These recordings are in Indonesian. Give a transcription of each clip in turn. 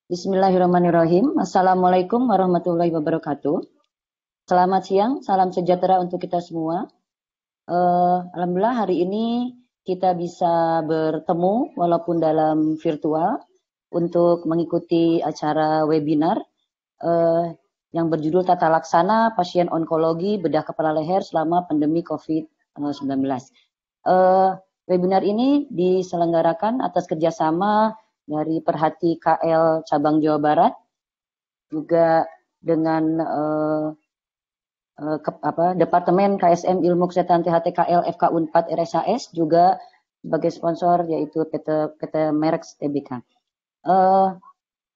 Bismillahirrahmanirrahim. Assalamualaikum warahmatullahi wabarakatuh. Selamat siang, salam sejahtera untuk kita semua. Alhamdulillah hari ini kita bisa bertemu walaupun dalam virtual untuk mengikuti acara webinar yang berjudul Tata Laksana Pasien Onkologi Bedah Kepala Leher selama pandemi COVID-19. Webinar ini diselenggarakan atas kerjasama dari Perhati KL Cabang Jawa Barat, juga dengan Departemen KSM Ilmu Kesehatan THTKL FK Unpad RSAS, juga sebagai sponsor yaitu PT Merx Tbk.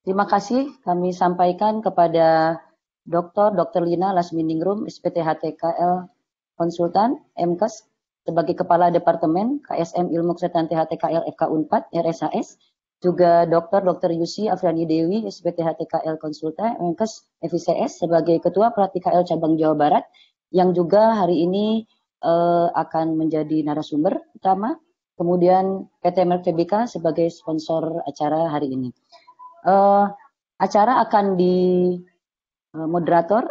Terima kasih kami sampaikan kepada Dr. Lina Lasminingrum, SPTHTKL Konsultan MKes, sebagai Kepala Departemen KSM Ilmu Kesehatan THTKL FK Unpad RSAS, juga Dr. Yusi Afriani Dewi, SPTHTKL Konsultan MKes FICS, sebagai Ketua Perhati KL Cabang Jawa Barat, yang juga hari ini akan menjadi narasumber utama. Kemudian PT Merx Tbk sebagai sponsor acara hari ini. Acara akan moderator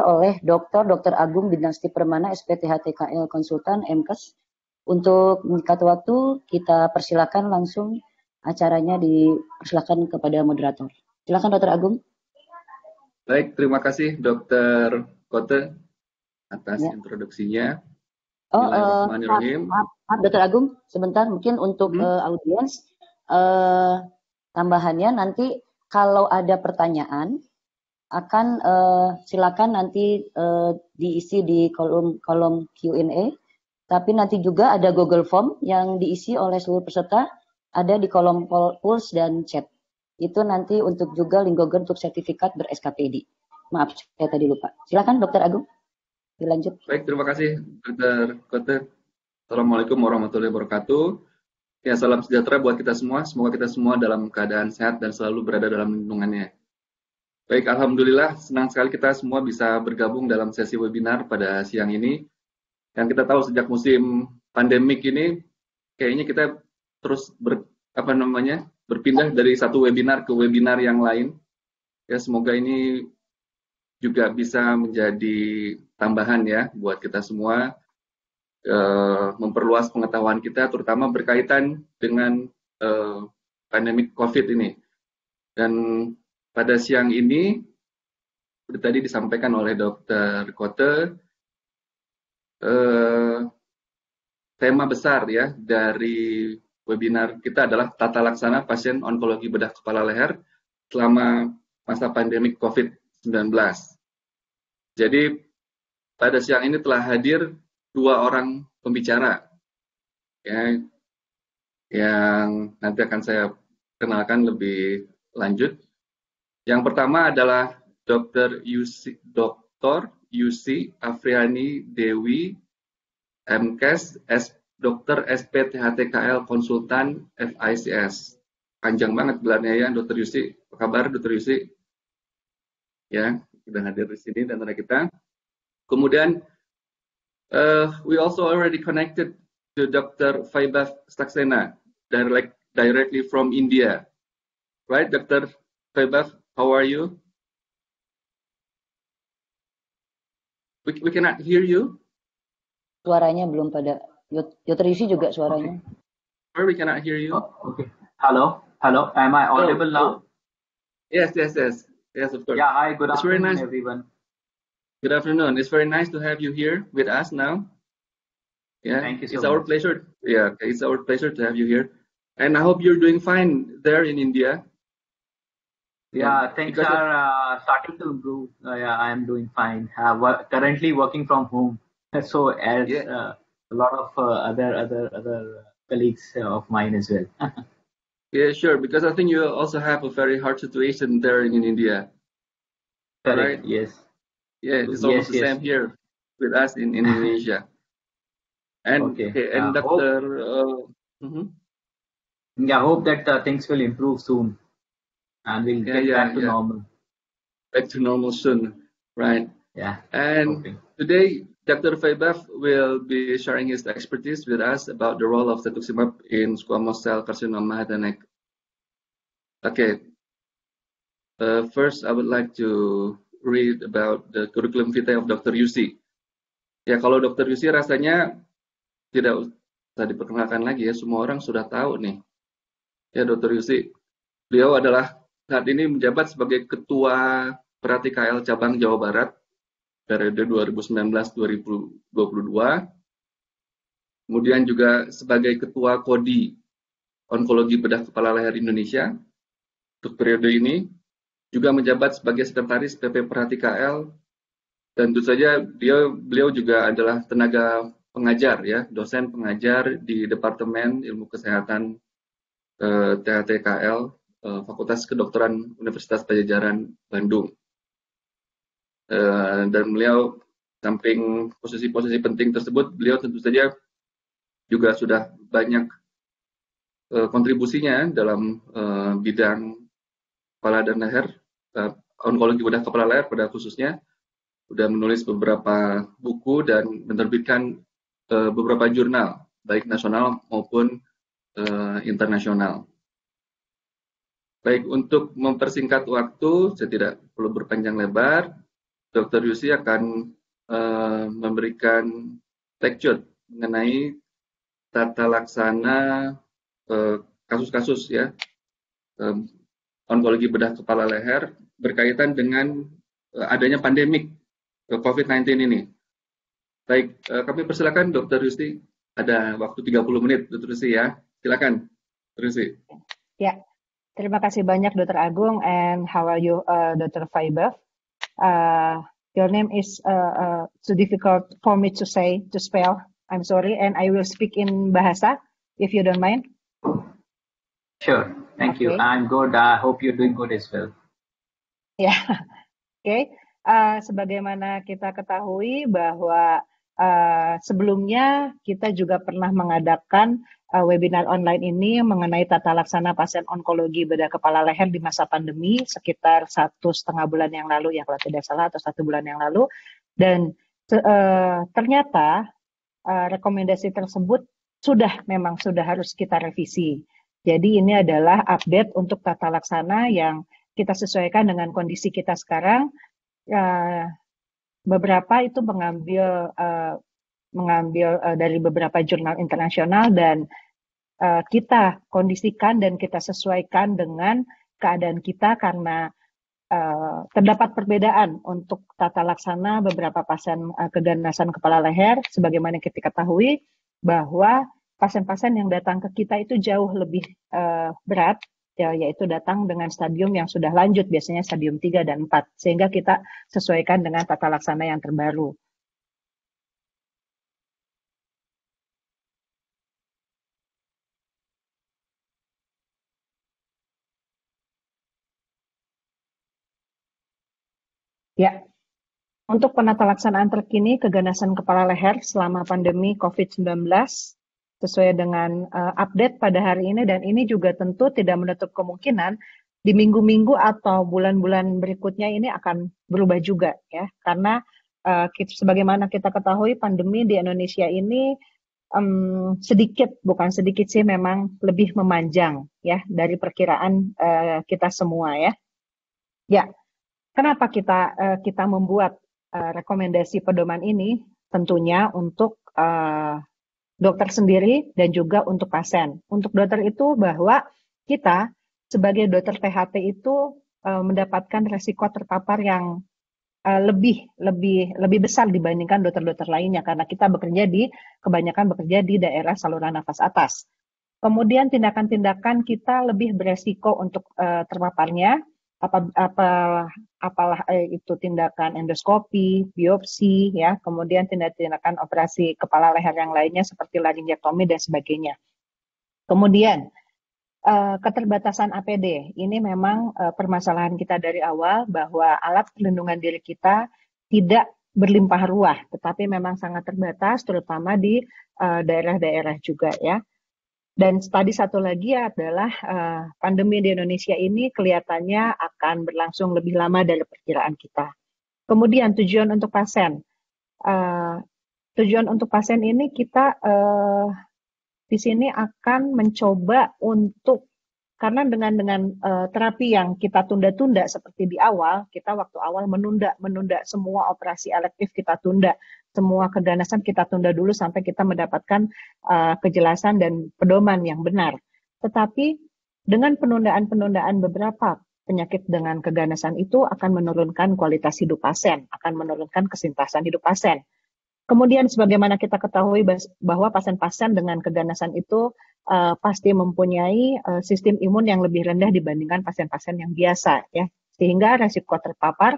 oleh Dr. Agung Dinasti Permana, SPTHTKL Konsultan MKes. Untuk mengikat waktu, kita persilakan langsung acaranya, dipersilakan kepada moderator. Silakan Dr. Agung. Baik, terima kasih Dr. Kote atas introduksinya. Maaf, Dr. Agung, sebentar mungkin untuk audiens, tambahannya nanti kalau ada pertanyaan akan silakan nanti diisi di kolom Q&A. Tapi nanti juga ada Google Form yang diisi oleh seluruh peserta, ada di kolom Pulse dan chat. Itu nanti untuk juga link Google untuk sertifikat ber-SKPD. Maaf, saya tadi lupa. Silakan Dr. Agung, dilanjut. Baik, terima kasih Dr. Kote. Assalamualaikum warahmatullahi wabarakatuh. Ya, salam sejahtera buat kita semua. Semoga kita semua dalam keadaan sehat dan selalu berada dalam lindungannya. Baik, alhamdulillah senang sekali kita semua bisa bergabung dalam sesi webinar pada siang ini. Yang kita tahu sejak musim pandemik ini, kayaknya kita terus berpindah dari satu webinar ke webinar yang lain. Ya, semoga ini juga bisa menjadi tambahan ya buat kita semua, memperluas pengetahuan kita, terutama berkaitan dengan pandemik COVID ini. Dan pada siang ini, seperti tadi disampaikan oleh Dr. Kote, tema besar ya dari webinar kita adalah tata laksana pasien onkologi bedah kepala leher selama masa pandemik COVID-19. Jadi pada siang ini telah hadir 2 orang pembicara ya, yang nanti akan saya kenalkan lebih lanjut. Yang pertama adalah Dr. Yusi Afriani Dewi, MKes, Dr. SPTHTKL Konsultan FICS. Panjang banget gelarnya ya, Dr. Yusi. Apa kabar Dr. Yusi? Ya, sudah hadir di sini dan antara kita. Kemudian, we also already connected to Dr. Faibaf Saxena, directly from India. Right, Dr. Faibaf, how are you? We cannot hear you. Suaranya belum pada. Dr. Yusi juga suaranya. Okay. We cannot hear you. Oh, okay. Hello. Am I audible now? Yes, of course. Yeah, hi, good afternoon, everyone. Good afternoon. It's very nice to have you here with us now. Yeah, thank you so much. Our pleasure. Yeah, it's our pleasure to have you here. And I hope you're doing fine there in India. Yeah, things are starting to improve. Yeah, I am doing fine. Currently working from home, so as a lot of other colleagues of mine as well. Yeah, sure. Because I think you also have a very hard situation there in India. Correct. Right? Yes. Yeah, it's almost the same here with us in Indonesia. And and Dr. I hope that things will improve soon. And we'll get back to normal. Back to normal soon, right? Yeah. And today Dr. Faibav will be sharing his expertise with us about the role of cetuximab in squamous cell carcinoma head and neck. Okay. First, I would like to read about the curriculum vitae of Dr. Yusi. Ya, kalau Dr. Yusi rasanya tidak usah diperkenalkan lagi ya, semua orang sudah tahu nih. Ya, Dr. Yusi, beliau adalah saat ini menjabat sebagai Ketua Perhati KL Cabang Jawa Barat periode 2019-2022. Kemudian juga sebagai Ketua Kodi Onkologi Bedah Kepala Leher Indonesia untuk periode ini. Juga menjabat sebagai Sekretaris PP Perhati KL. Dan tentu saja beliau juga adalah tenaga pengajar ya, dosen pengajar di Departemen Ilmu Kesehatan THT-KL, Fakultas Kedokteran Universitas Padjadjaran Bandung. Dan beliau samping posisi-posisi penting tersebut, beliau tentu saja juga sudah banyak kontribusinya dalam bidang kepala dan leher, onkologi bedah kepala leher pada khususnya. Sudah menulis beberapa buku dan menerbitkan beberapa jurnal, baik nasional maupun internasional. Baik, untuk mempersingkat waktu, saya tidak perlu berpanjang lebar, Dr. Yusi akan memberikan lecture mengenai tata laksana kasus-kasus ya onkologi bedah kepala leher berkaitan dengan adanya pandemik COVID-19 ini. Baik, kami persilakan Dr. Yusi, ada waktu 30 menit Dr. Yusi ya. Silakan Dr. Yusi. Ya, terima kasih banyak Dr. Agung, and how are you Dr. Faibav? Your name is so difficult for me to spell. I'm sorry, and I will speak in Bahasa if you don't mind. Sure, thank you. I'm good. I hope you're doing good as well. Ya, oke. Sebagaimana kita ketahui bahwa sebelumnya kita juga pernah mengadakan webinar online ini mengenai tata laksana pasien onkologi bedah kepala leher di masa pandemi sekitar 1,5 bulan yang lalu ya kalau tidak salah, atau 1 bulan yang lalu, dan ternyata rekomendasi tersebut memang sudah harus kita revisi. Jadi ini adalah update untuk tata laksana yang kita sesuaikan dengan kondisi kita sekarang. Beberapa itu mengambil dari beberapa jurnal internasional dan kita kondisikan dan kita sesuaikan dengan keadaan kita karena terdapat perbedaan untuk tata laksana beberapa pasien keganasan kepala leher. Sebagaimana kita ketahui bahwa pasien-pasien yang datang ke kita itu jauh lebih berat, yaitu datang dengan stadium yang sudah lanjut, biasanya stadium 3 dan 4, sehingga kita sesuaikan dengan tata laksana yang terbaru. Ya, untuk penata laksanaan terkini keganasan kepala leher selama pandemi COVID-19, sesuai dengan update pada hari ini, dan ini juga tentu tidak menutup kemungkinan di minggu-minggu atau bulan-bulan berikutnya ini akan berubah juga ya, karena sebagaimana kita ketahui pandemi di Indonesia ini bukan sedikit sih, memang lebih memanjang ya dari perkiraan kita semua ya. Ya, kenapa kita membuat rekomendasi pedoman ini? Tentunya untuk dokter sendiri dan juga untuk pasien. Untuk dokter itu bahwa kita sebagai dokter THT itu mendapatkan resiko terpapar yang lebih besar dibandingkan dokter-dokter lainnya karena kita kebanyakan bekerja di daerah saluran nafas atas. Kemudian tindakan-tindakan kita lebih beresiko untuk terpaparnya, apalah itu tindakan endoskopi, biopsi, ya, kemudian tindakan operasi kepala leher yang lainnya seperti laringektomi dan sebagainya. Kemudian keterbatasan APD, ini memang permasalahan kita dari awal bahwa alat pelindungan diri kita tidak berlimpah ruah, tetapi memang sangat terbatas, terutama di daerah-daerah juga ya. Dan tadi satu lagi adalah pandemi di Indonesia ini kelihatannya akan berlangsung lebih lama dari perkiraan kita. Kemudian tujuan untuk pasien. tujuan untuk pasien ini kita di sini akan mencoba untuk, karena dengan terapi yang kita tunda-tunda seperti di awal, kita waktu awal menunda semua operasi elektif kita tunda, semua keganasan kita tunda dulu sampai kita mendapatkan kejelasan dan pedoman yang benar. Tetapi dengan penundaan beberapa penyakit dengan keganasan itu akan menurunkan kualitas hidup pasien, akan menurunkan kesintasan hidup pasien. Kemudian sebagaimana kita ketahui bahwa pasien-pasien dengan keganasan itu pasti mempunyai sistem imun yang lebih rendah dibandingkan pasien-pasien yang biasa, ya, sehingga resiko terpapar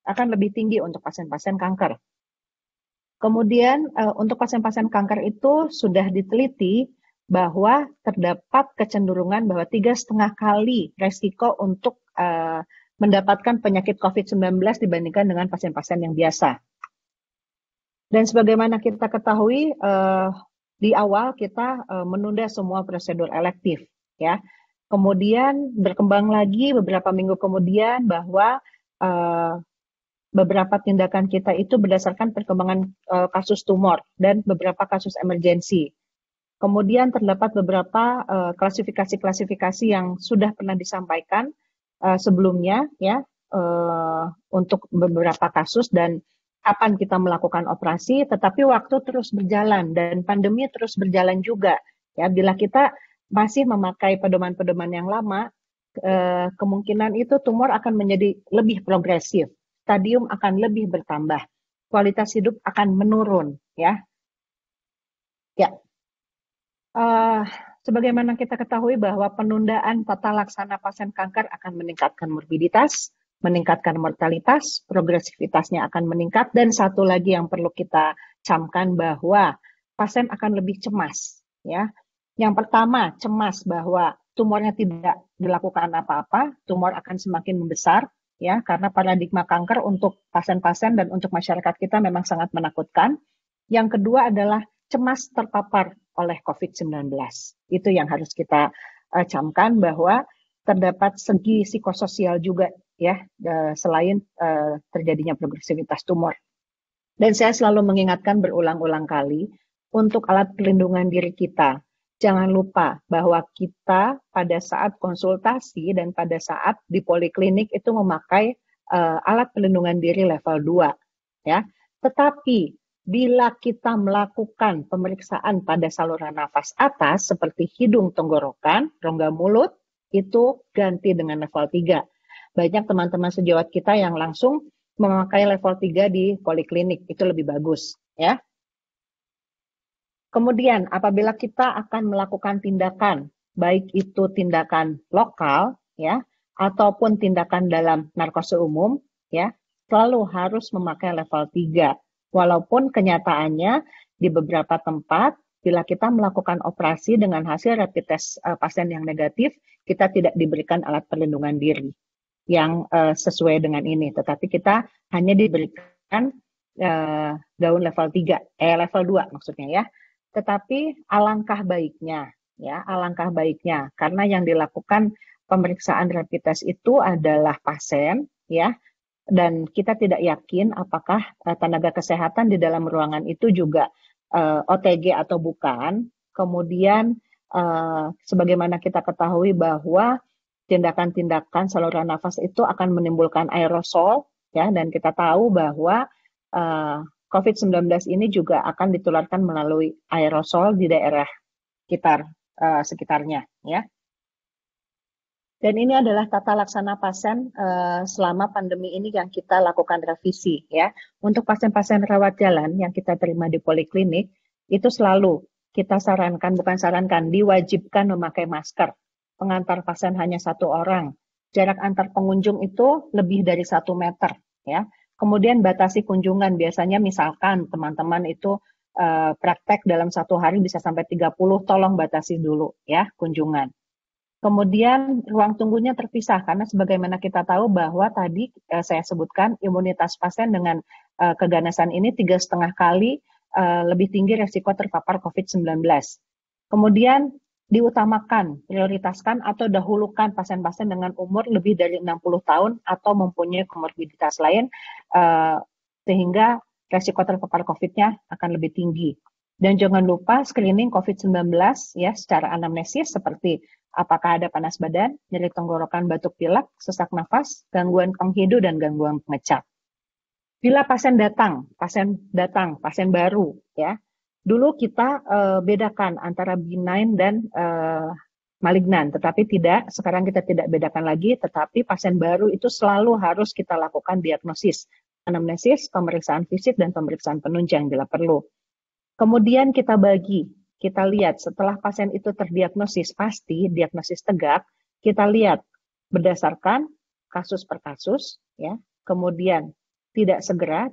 akan lebih tinggi untuk pasien-pasien kanker. Kemudian untuk pasien-pasien kanker itu sudah diteliti bahwa terdapat kecenderungan bahwa 3,5 kali resiko untuk mendapatkan penyakit COVID-19 dibandingkan dengan pasien-pasien yang biasa. Dan sebagaimana kita ketahui, di awal kita menunda semua prosedur elektif, ya. Kemudian berkembang lagi beberapa minggu kemudian bahwa beberapa tindakan kita itu berdasarkan perkembangan kasus tumor dan beberapa kasus emergensi. Kemudian terdapat beberapa klasifikasi-klasifikasi yang sudah pernah disampaikan sebelumnya, ya, untuk beberapa kasus dan kapan kita melakukan operasi, tetapi waktu terus berjalan dan pandemi terus berjalan juga. Ya, bila kita masih memakai pedoman-pedoman yang lama, kemungkinan itu tumor akan menjadi lebih progresif, stadium akan lebih bertambah, kualitas hidup akan menurun. Ya, ya. Sebagaimana kita ketahui bahwa penundaan tata laksana pasien kanker akan meningkatkan morbiditas, meningkatkan mortalitas, progresivitasnya akan meningkat, dan satu lagi yang perlu kita camkan bahwa pasien akan lebih cemas. Ya, yang pertama cemas bahwa tumornya tidak dilakukan apa-apa, tumor akan semakin membesar, ya, karena paradigma kanker untuk pasien-pasien dan untuk masyarakat kita memang sangat menakutkan. Yang kedua adalah cemas terpapar oleh COVID-19. Itu yang harus kita camkan bahwa terdapat segi psikososial juga, ya, selain terjadinya progresivitas tumor. Dan saya selalu mengingatkan berulang-ulang kali untuk alat pelindungan diri kita. Jangan lupa bahwa kita pada saat konsultasi dan pada saat di poliklinik itu memakai alat pelindungan diri level 2, ya. Tetapi bila kita melakukan pemeriksaan pada saluran nafas atas seperti hidung, tenggorokan, rongga mulut, itu ganti dengan level 3. Banyak teman-teman sejawat kita yang langsung memakai level 3 di poliklinik, itu lebih bagus, ya. Kemudian apabila kita akan melakukan tindakan, baik itu tindakan lokal, ya, ataupun tindakan dalam narkose umum, ya, selalu harus memakai level 3. Walaupun kenyataannya di beberapa tempat, bila kita melakukan operasi dengan hasil rapid test pasien yang negatif, kita tidak diberikan alat perlindungan diri yang sesuai dengan ini. Tetapi kita hanya diberikan gaun level 3, level 2 maksudnya, ya. Tetapi alangkah baiknya, ya, alangkah baiknya, karena yang dilakukan pemeriksaan rapid test itu adalah pasien, ya, dan kita tidak yakin apakah tenaga kesehatan di dalam ruangan itu juga OTG atau bukan. Kemudian sebagaimana kita ketahui bahwa tindakan-tindakan saluran nafas itu akan menimbulkan aerosol, ya, dan kita tahu bahwa COVID-19 ini juga akan ditularkan melalui aerosol di daerah sekitarnya, ya. Dan ini adalah tata laksana pasien selama pandemi ini yang kita lakukan revisi, ya. Untuk pasien-pasien rawat jalan yang kita terima di poliklinik, itu selalu kita diwajibkan memakai masker. Pengantar pasien hanya 1 orang. Jarak antar pengunjung itu lebih dari 1 meter, ya. Kemudian batasi kunjungan, biasanya misalkan teman-teman itu praktek dalam 1 hari bisa sampai 30, tolong batasi dulu, ya, kunjungan. Kemudian ruang tunggunya terpisah karena sebagaimana kita tahu bahwa tadi saya sebutkan imunitas pasien dengan keganasan ini 3,5 kali lebih tinggi resiko terpapar COVID-19. Kemudian diutamakan, prioritaskan atau dahulukan pasien-pasien dengan umur lebih dari 60 tahun atau mempunyai komorbiditas lain sehingga resiko terpapar COVID-nya akan lebih tinggi. Dan jangan lupa screening COVID-19 ya secara anamnesis seperti apakah ada panas badan, nyeri tenggorokan, batuk pilek, sesak nafas, gangguan penghidu, dan gangguan pengecap. Bila pasien baru ya. Dulu kita bedakan antara benign dan malignan, tetapi sekarang kita tidak bedakan lagi, tetapi pasien baru itu selalu harus kita lakukan diagnosis, anamnesis, pemeriksaan fisik, dan pemeriksaan penunjang bila perlu. Kemudian kita lihat setelah pasien itu terdiagnosis pasti, diagnosis tegak, kita lihat berdasarkan kasus per kasus, ya. Kemudian tidak segera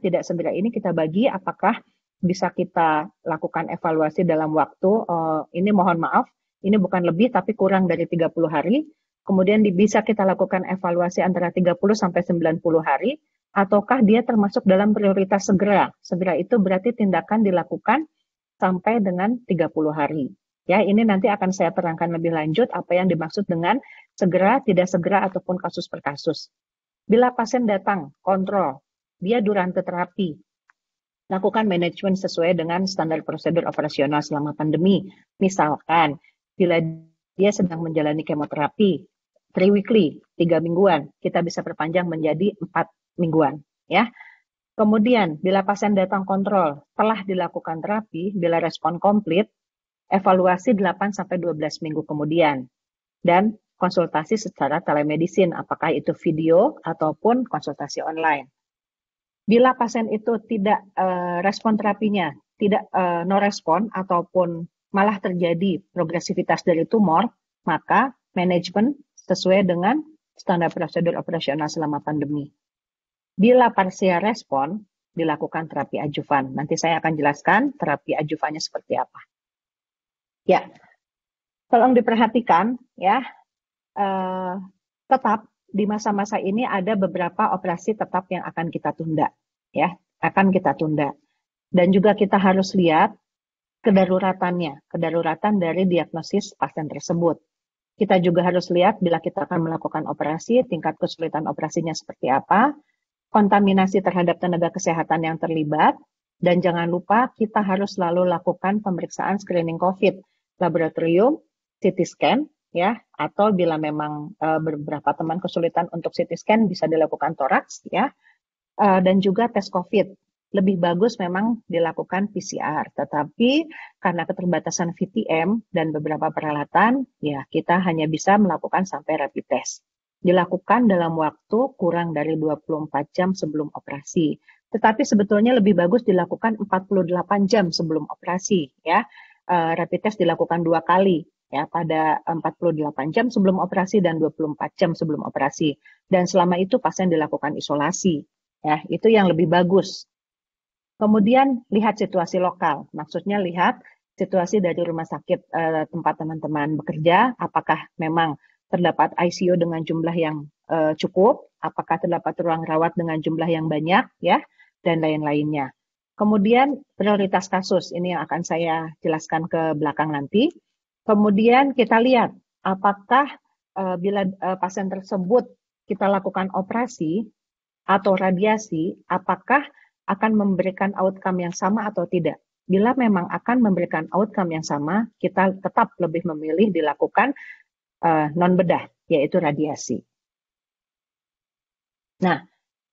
ini kita bagi apakah bisa kita lakukan evaluasi dalam waktu, ini mohon maaf, ini bukan lebih tapi kurang dari 30 hari, kemudian bisa kita lakukan evaluasi antara 30 sampai 90 hari, ataukah dia termasuk dalam prioritas segera. Segera itu berarti tindakan dilakukan sampai dengan 30 hari. Ya, ini nanti akan saya terangkan lebih lanjut apa yang dimaksud dengan segera, tidak segera, ataupun kasus per kasus. Bila pasien datang, kontrol, dia durante terapi, lakukan manajemen sesuai dengan standar prosedur operasional selama pandemi. Misalkan, bila dia sedang menjalani kemoterapi, 3 weekly, 3 mingguan, kita bisa perpanjang menjadi 4 mingguan. Ya. Kemudian, bila pasien datang kontrol, telah dilakukan terapi, bila respon komplit, evaluasi 8-12 minggu kemudian. Dan konsultasi secara telemedicine, apakah itu video ataupun konsultasi online. Bila pasien itu tidak respon terapinya, tidak no respon ataupun malah terjadi progresivitas dari tumor, maka manajemen sesuai dengan standar prosedur operasional selama pandemi. Bila parsial respon, dilakukan terapi adjuvan. Nanti saya akan jelaskan terapi adjuvannya seperti apa. Ya, tolong diperhatikan ya, tetap di masa-masa ini ada beberapa operasi tetap yang akan kita tunda, ya, akan kita tunda. Dan juga kita harus lihat kedaruratan dari diagnosis pasien tersebut. Kita juga harus lihat bila kita akan melakukan operasi, tingkat kesulitan operasinya seperti apa, kontaminasi terhadap tenaga kesehatan yang terlibat, dan jangan lupa kita harus selalu lakukan pemeriksaan screening COVID, laboratorium, CT scan, ya, atau bila memang beberapa teman kesulitan untuk CT scan bisa dilakukan toraks, ya, dan juga tes COVID. Lebih bagus memang dilakukan PCR, tetapi karena keterbatasan VTM dan beberapa peralatan, ya kita hanya bisa melakukan sampai rapid test. Dilakukan dalam waktu kurang dari 24 jam sebelum operasi. Tetapi sebetulnya lebih bagus dilakukan 48 jam sebelum operasi, ya. Rapid test dilakukan 2 kali, ya, pada 48 jam sebelum operasi dan 24 jam sebelum operasi. Dan selama itu pasien dilakukan isolasi, ya, itu yang lebih bagus. Kemudian lihat situasi lokal, maksudnya lihat situasi dari rumah sakit tempat teman-teman bekerja, apakah memang terdapat ICU dengan jumlah yang cukup, apakah terdapat ruang rawat dengan jumlah yang banyak, ya, dan lain-lainnya. Kemudian prioritas kasus, ini yang akan saya jelaskan ke belakang nanti. Kemudian kita lihat apakah bila pasien tersebut kita lakukan operasi atau radiasi, apakah akan memberikan outcome yang sama atau tidak. Bila memang akan memberikan outcome yang sama, kita tetap lebih memilih dilakukan non-bedah, yaitu radiasi. Nah,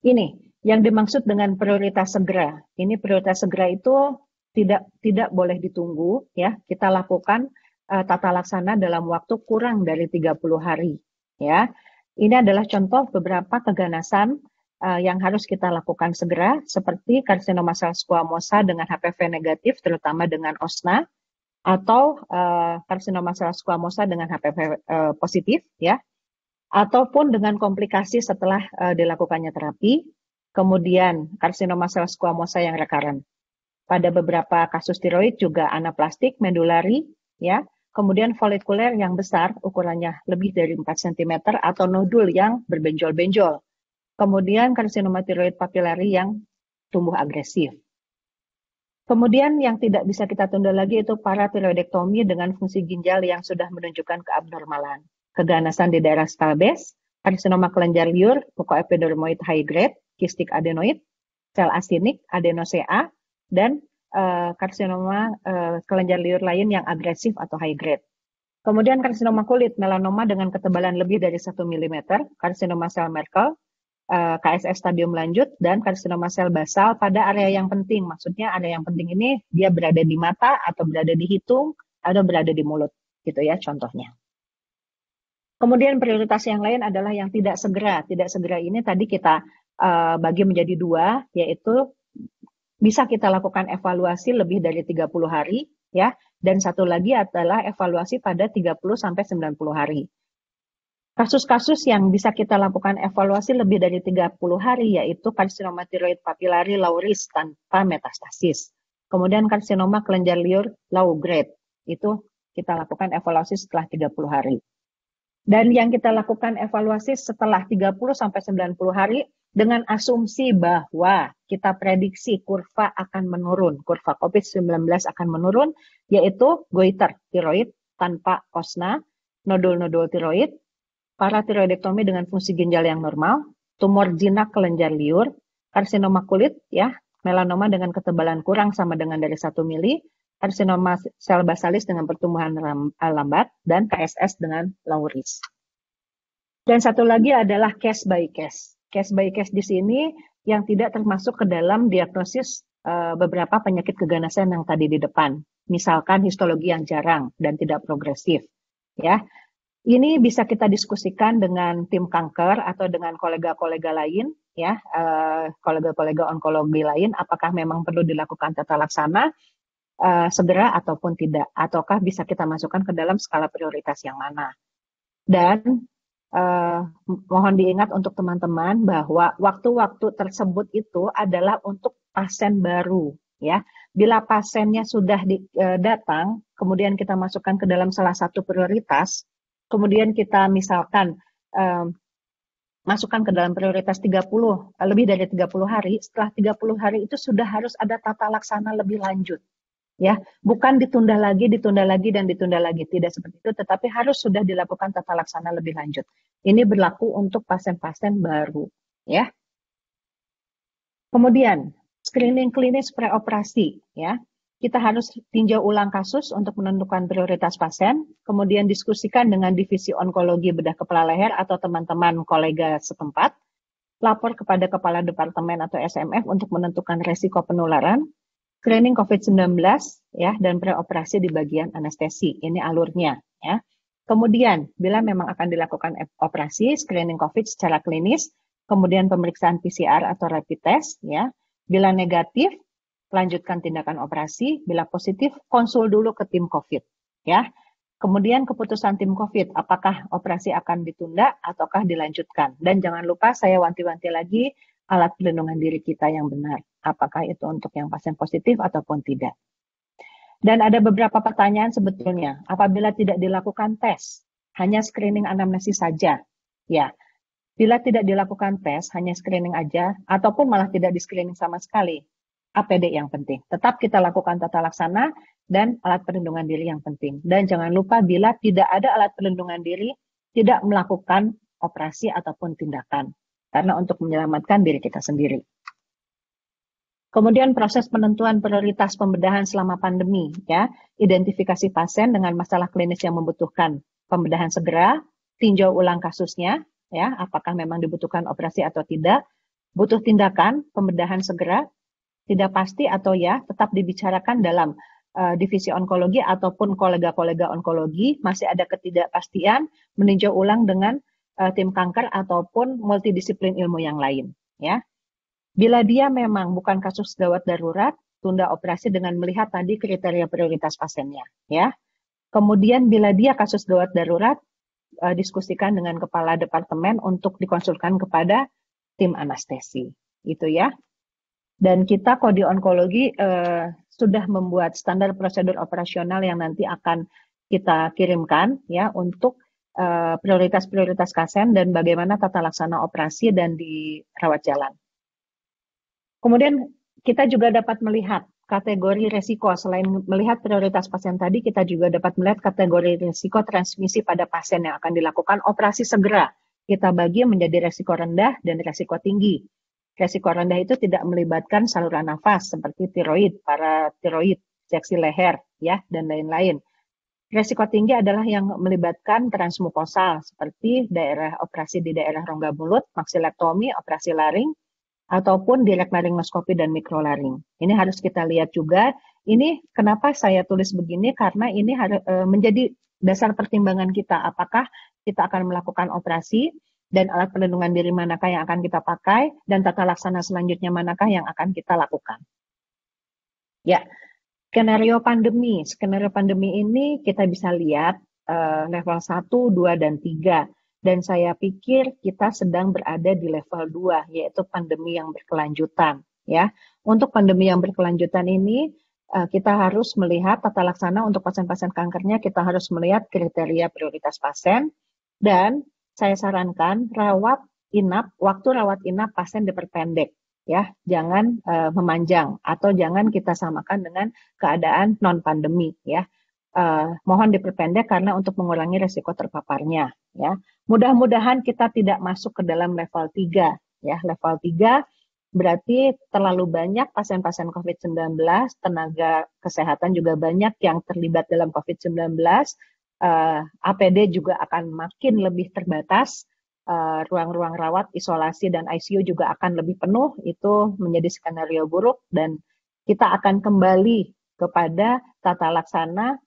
ini yang dimaksud dengan prioritas segera. Ini prioritas segera itu tidak boleh ditunggu, ya. Kita lakukan tata laksana dalam waktu kurang dari 30 hari, ya. Ini adalah contoh beberapa keganasan yang harus kita lakukan segera, seperti karsinoma sel squamosa dengan HPV negatif, terutama dengan OSNA, atau karsinoma sel squamosa dengan HPV positif, ya, ataupun dengan komplikasi setelah dilakukannya terapi, kemudian karsinoma sel squamosa yang recurrent. Pada beberapa kasus tiroid juga anaplastik, medulari, ya, kemudian folikuler yang besar, ukurannya lebih dari 4 cm, atau nodul yang berbenjol-benjol. Kemudian karsinoma tiroid papilari yang tumbuh agresif. Kemudian yang tidak bisa kita tunda lagi itu paratiroidektomi dengan fungsi ginjal yang sudah menunjukkan keabnormalan. Keganasan di daerah skull base, karsinoma kelenjar liur, mukoepidermoid high grade, kistik adenoid, sel asinik, adenosea, dan karsinoma kelenjar liur lain yang agresif atau high grade. Kemudian karsinoma kulit, melanoma dengan ketebalan lebih dari 1 mm, karsinoma sel Merkel, KSS stadium lanjut, dan karsinoma sel basal pada area yang penting. Maksudnya area yang penting ini dia berada di mata, atau berada di hidung, atau berada di mulut, gitu ya contohnya. Kemudian prioritas yang lain adalah yang tidak segera. Tidak segera ini tadi kita bagi menjadi 2, yaitu bisa kita lakukan evaluasi lebih dari 30 hari, ya. Dan satu lagi adalah evaluasi pada 30-90 hari. Kasus-kasus yang bisa kita lakukan evaluasi lebih dari 30 hari yaitu karsinoma tiroid papillary low risk tanpa metastasis. Kemudian karsinoma kelenjar liur low grade. Itu kita lakukan evaluasi setelah 30 hari. Dan yang kita lakukan evaluasi setelah 30-90 hari dengan asumsi bahwa kita prediksi kurva akan menurun, kurva COVID-19 akan menurun, yaitu goiter tiroid tanpa kosna, nodul-nodul tiroid, paratiroidektomi dengan fungsi ginjal yang normal, tumor jinak kelenjar liur, karsinoma kulit, ya, melanoma dengan ketebalan kurang sama dengan dari 1 mili, karsinoma sel basalis dengan pertumbuhan lambat, dan KSS dengan low risk. Dan satu lagi adalah case by case. Case by case di sini yang tidak termasuk ke dalam diagnosis beberapa penyakit keganasan yang tadi di depan. Misalkan histologi yang jarang dan tidak progresif. Ya, ini bisa kita diskusikan dengan tim kanker atau dengan kolega-kolega lain, ya, kolega-kolega onkologi lain. Apakah memang perlu dilakukan tata laksana segera ataupun tidak, ataukah bisa kita masukkan ke dalam skala prioritas yang mana. Dan mohon diingat untuk teman-teman bahwa waktu-waktu tersebut itu adalah untuk pasien baru, ya. Bila pasiennya sudah datang, kemudian kita masukkan ke dalam salah satu prioritas, kemudian kita misalkan masukkan ke dalam prioritas 30, lebih dari 30 hari, setelah 30 hari itu sudah harus ada tata laksana lebih lanjut. Ya, bukan ditunda lagi, dan ditunda lagi. Tidak seperti itu, tetapi harus sudah dilakukan tata laksana lebih lanjut. Ini berlaku untuk pasien-pasien baru, ya. Kemudian, screening klinis preoperasi, ya. Kita harus tinjau ulang kasus untuk menentukan prioritas pasien, kemudian diskusikan dengan divisi onkologi bedah kepala leher atau teman-teman kolega setempat, lapor kepada kepala departemen atau SMF untuk menentukan resiko penularan, screening COVID-19, ya, dan preoperasi di bagian anestesi. Ini alurnya, ya. Kemudian, bila memang akan dilakukan operasi, screening COVID secara klinis, kemudian pemeriksaan PCR atau rapid test, ya. Bila negatif, lanjutkan tindakan operasi. Bila positif, konsul dulu ke tim COVID, ya. Kemudian keputusan tim COVID, apakah operasi akan ditunda ataukah dilanjutkan. Dan jangan lupa saya wanti-wanti lagi, alat pelindungan diri kita yang benar. Apakah itu untuk yang pasien positif ataupun tidak. Dan ada beberapa pertanyaan sebetulnya. Apabila tidak dilakukan tes, hanya screening anamnesis saja. Ya, bila tidak dilakukan tes, hanya screening aja, ataupun malah tidak di-screening sama sekali, APD yang penting. Tetap kita lakukan tata laksana dan alat perlindungan diri yang penting. Dan jangan lupa bila tidak ada alat perlindungan diri, tidak melakukan operasi ataupun tindakan. Karena untuk menyelamatkan diri kita sendiri. Kemudian proses penentuan prioritas pembedahan selama pandemi, ya, identifikasi pasien dengan masalah klinis yang membutuhkan pembedahan segera, tinjau ulang kasusnya, ya, apakah memang dibutuhkan operasi atau tidak, butuh tindakan pembedahan segera, tidak pasti atau ya, tetap dibicarakan dalam divisi onkologi ataupun kolega-kolega onkologi, masih ada ketidakpastian, meninjau ulang dengan tim kanker ataupun multidisiplin ilmu yang lain, ya. Bila dia memang bukan kasus gawat darurat, tunda operasi dengan melihat tadi kriteria prioritas pasiennya, ya. Kemudian bila dia kasus gawat darurat, diskusikan dengan kepala departemen untuk dikonsulkan kepada tim anestesi, itu ya. Dan kita Kodi Onkologi sudah membuat standar prosedur operasional yang nanti akan kita kirimkan, ya, untuk prioritas-prioritas pasien dan bagaimana tata laksana operasi dan dirawat jalan. Kemudian kita juga dapat melihat kategori resiko. Selain melihat prioritas pasien tadi, kita juga dapat melihat kategori resiko transmisi pada pasien yang akan dilakukan operasi segera. Kita bagi menjadi resiko rendah dan resiko tinggi. Resiko rendah itu tidak melibatkan saluran nafas seperti tiroid, paratiroid, seksi leher, ya, dan lain-lain. Resiko tinggi adalah yang melibatkan transmukosal seperti operasi di daerah rongga mulut, maksilektomi, operasi laring, ataupun direct laryngoscopy dan mikrolaring. Ini harus kita lihat juga. Ini kenapa saya tulis begini, karena ini harus menjadi dasar pertimbangan kita. Apakah kita akan melakukan operasi dan alat pelindungan diri manakah yang akan kita pakai, dan tata laksana selanjutnya manakah yang akan kita lakukan. Ya, skenario pandemi. Skenario pandemi ini kita bisa lihat level 1, 2, dan 3. Dan saya pikir kita sedang berada di level 2, yaitu pandemi yang berkelanjutan. Ya, untuk pandemi yang berkelanjutan ini, kita harus melihat tata laksana untuk pasien-pasien kankernya, kita harus melihat kriteria prioritas pasien, dan saya sarankan waktu rawat inap pasien diperpendek, ya, jangan memanjang atau jangan kita samakan dengan keadaan non pandemi, ya. Mohon diperpendek karena untuk mengurangi resiko terpaparnya, ya. Mudah-mudahan kita tidak masuk ke dalam level 3, ya. Level 3 berarti terlalu banyak pasien-pasien COVID-19, tenaga kesehatan juga banyak yang terlibat dalam COVID-19. APD juga akan makin lebih terbatas, ruang-ruang rawat, isolasi, dan ICU juga akan lebih penuh. Itu menjadi skenario buruk, dan kita akan kembali kepada tata laksana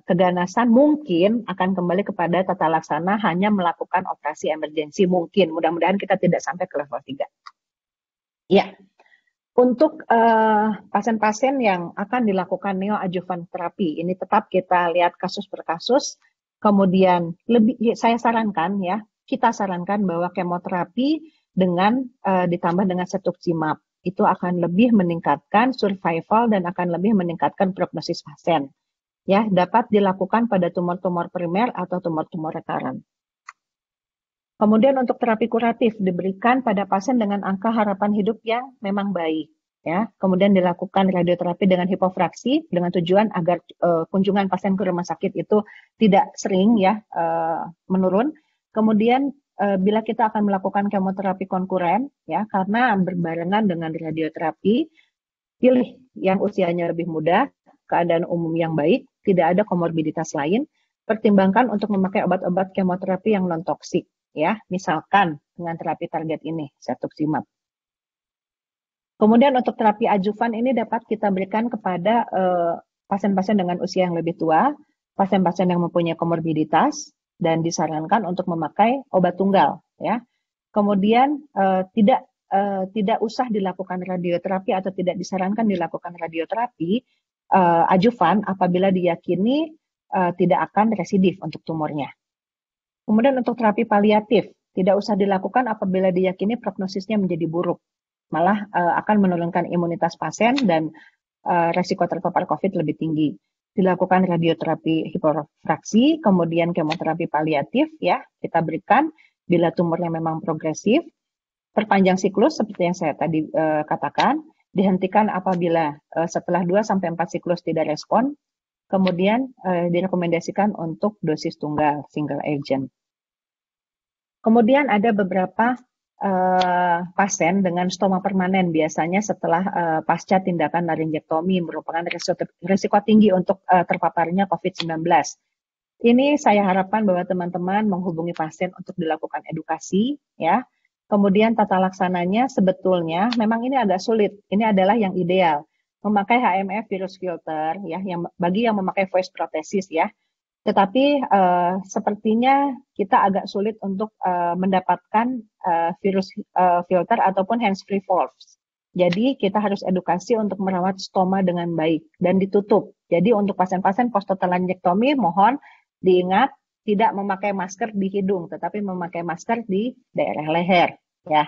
keganasan, mungkin akan kembali kepada tata laksana hanya melakukan operasi emergensi, mungkin. Mudah-mudahan kita tidak sampai ke level 3. Ya. Untuk pasien-pasien yang akan dilakukan neoadjuvan terapi, ini tetap kita lihat kasus per kasus. Kemudian kita sarankan bahwa kemoterapi dengan ditambah dengan cetuximab itu akan lebih meningkatkan survival dan akan lebih meningkatkan prognosis pasien. Ya, dapat dilakukan pada tumor-tumor primer atau tumor-tumor recurrent. Kemudian untuk terapi kuratif diberikan pada pasien dengan angka harapan hidup yang memang baik, ya. Kemudian dilakukan radioterapi dengan hipofraksi dengan tujuan agar kunjungan pasien ke rumah sakit itu tidak sering, ya, menurun. Kemudian bila kita akan melakukan kemoterapi konkuren, ya, karena berbarengan dengan radioterapi, pilih yang usianya lebih muda, keadaan umum yang baik, tidak ada komorbiditas lain. Pertimbangkan untuk memakai obat-obat kemoterapi yang non-toksik. Ya, misalkan dengan terapi target ini, cetuximab. Kemudian untuk terapi adjuvan ini dapat kita berikan kepada pasien-pasien dengan usia yang lebih tua, pasien-pasien yang mempunyai komorbiditas, dan disarankan untuk memakai obat tunggal. Ya. Kemudian tidak usah dilakukan radioterapi atau tidak disarankan dilakukan radioterapi adjuvan apabila diyakini tidak akan residif untuk tumornya. Kemudian untuk terapi paliatif, tidak usah dilakukan apabila diyakini prognosisnya menjadi buruk. Malah akan menurunkan imunitas pasien dan resiko terpapar COVID lebih tinggi. Dilakukan radioterapi hipofraksi, kemudian kemoterapi paliatif, ya, kita berikan bila tumornya memang progresif. Perpanjang siklus seperti yang saya tadi katakan, dihentikan apabila setelah 2-4 siklus tidak respon. Kemudian direkomendasikan untuk dosis tunggal, single agent. Kemudian ada beberapa pasien dengan stoma permanen, biasanya setelah pasca tindakan laringektomi, merupakan risiko tinggi untuk terpaparnya COVID-19. Ini saya harapkan bahwa teman-teman menghubungi pasien untuk dilakukan edukasi, ya. Kemudian tata laksananya sebetulnya memang ini agak sulit. Ini adalah yang ideal. Memakai HMF virus filter, ya, yang bagi yang memakai voice prothesis, ya. Tetapi sepertinya kita agak sulit untuk mendapatkan virus filter ataupun hands-free valves. Jadi kita harus edukasi untuk merawat stoma dengan baik dan ditutup. Jadi untuk pasien-pasien post-totalenjektomi mohon diingat tidak memakai masker di hidung, tetapi memakai masker di daerah leher, ya.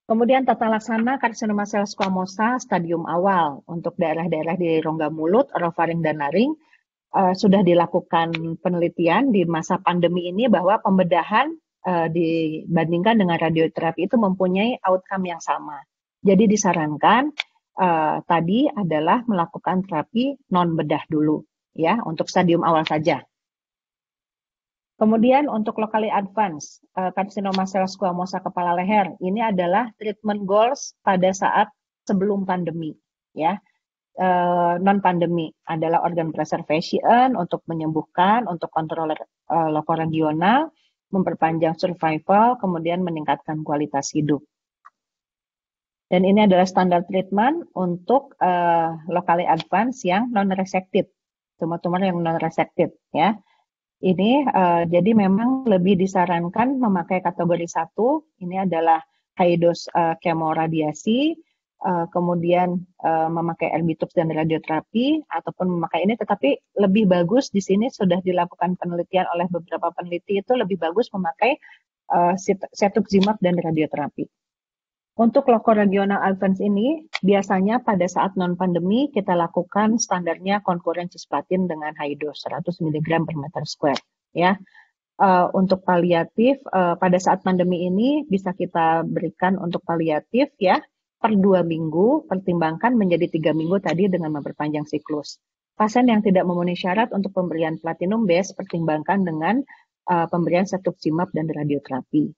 Kemudian tata laksana karsinoma sel squamosa stadium awal untuk daerah-daerah di rongga mulut, orofaring, dan laring. Sudah dilakukan penelitian di masa pandemi ini bahwa pembedahan dibandingkan dengan radioterapi itu mempunyai outcome yang sama. Jadi disarankan tadi adalah melakukan terapi non bedah dulu, ya, untuk stadium awal saja. Kemudian untuk locally advanced carcinoma sel squamosa kepala leher, ini adalah treatment goals pada saat sebelum pandemi, ya. Non pandemi adalah organ preservation untuk menyembuhkan, untuk kontrol lokoregional, memperpanjang survival, kemudian meningkatkan kualitas hidup. Dan ini adalah standar treatment untuk locally advanced yang non-resected, tumor-tumor yang non-resected, ya. Ini jadi memang lebih disarankan memakai kategori 1, ini adalah high dose kemoradiasi, kemudian memakai Erbitux dan radioterapi ataupun memakai ini, tetapi lebih bagus di sini sudah dilakukan penelitian oleh beberapa peneliti, itu lebih bagus memakai cetuximab dan radioterapi. Untuk lokoregional advance ini biasanya pada saat non pandemi kita lakukan standarnya concurrent cisplatin dengan high dose 100 mg per meter square, ya. Untuk paliatif pada saat pandemi ini bisa kita berikan untuk paliatif, ya, per 2 minggu, pertimbangkan menjadi 3 minggu tadi dengan memperpanjang siklus. Pasien yang tidak memenuhi syarat untuk pemberian platinum base pertimbangkan dengan pemberian cetuximab dan radioterapi.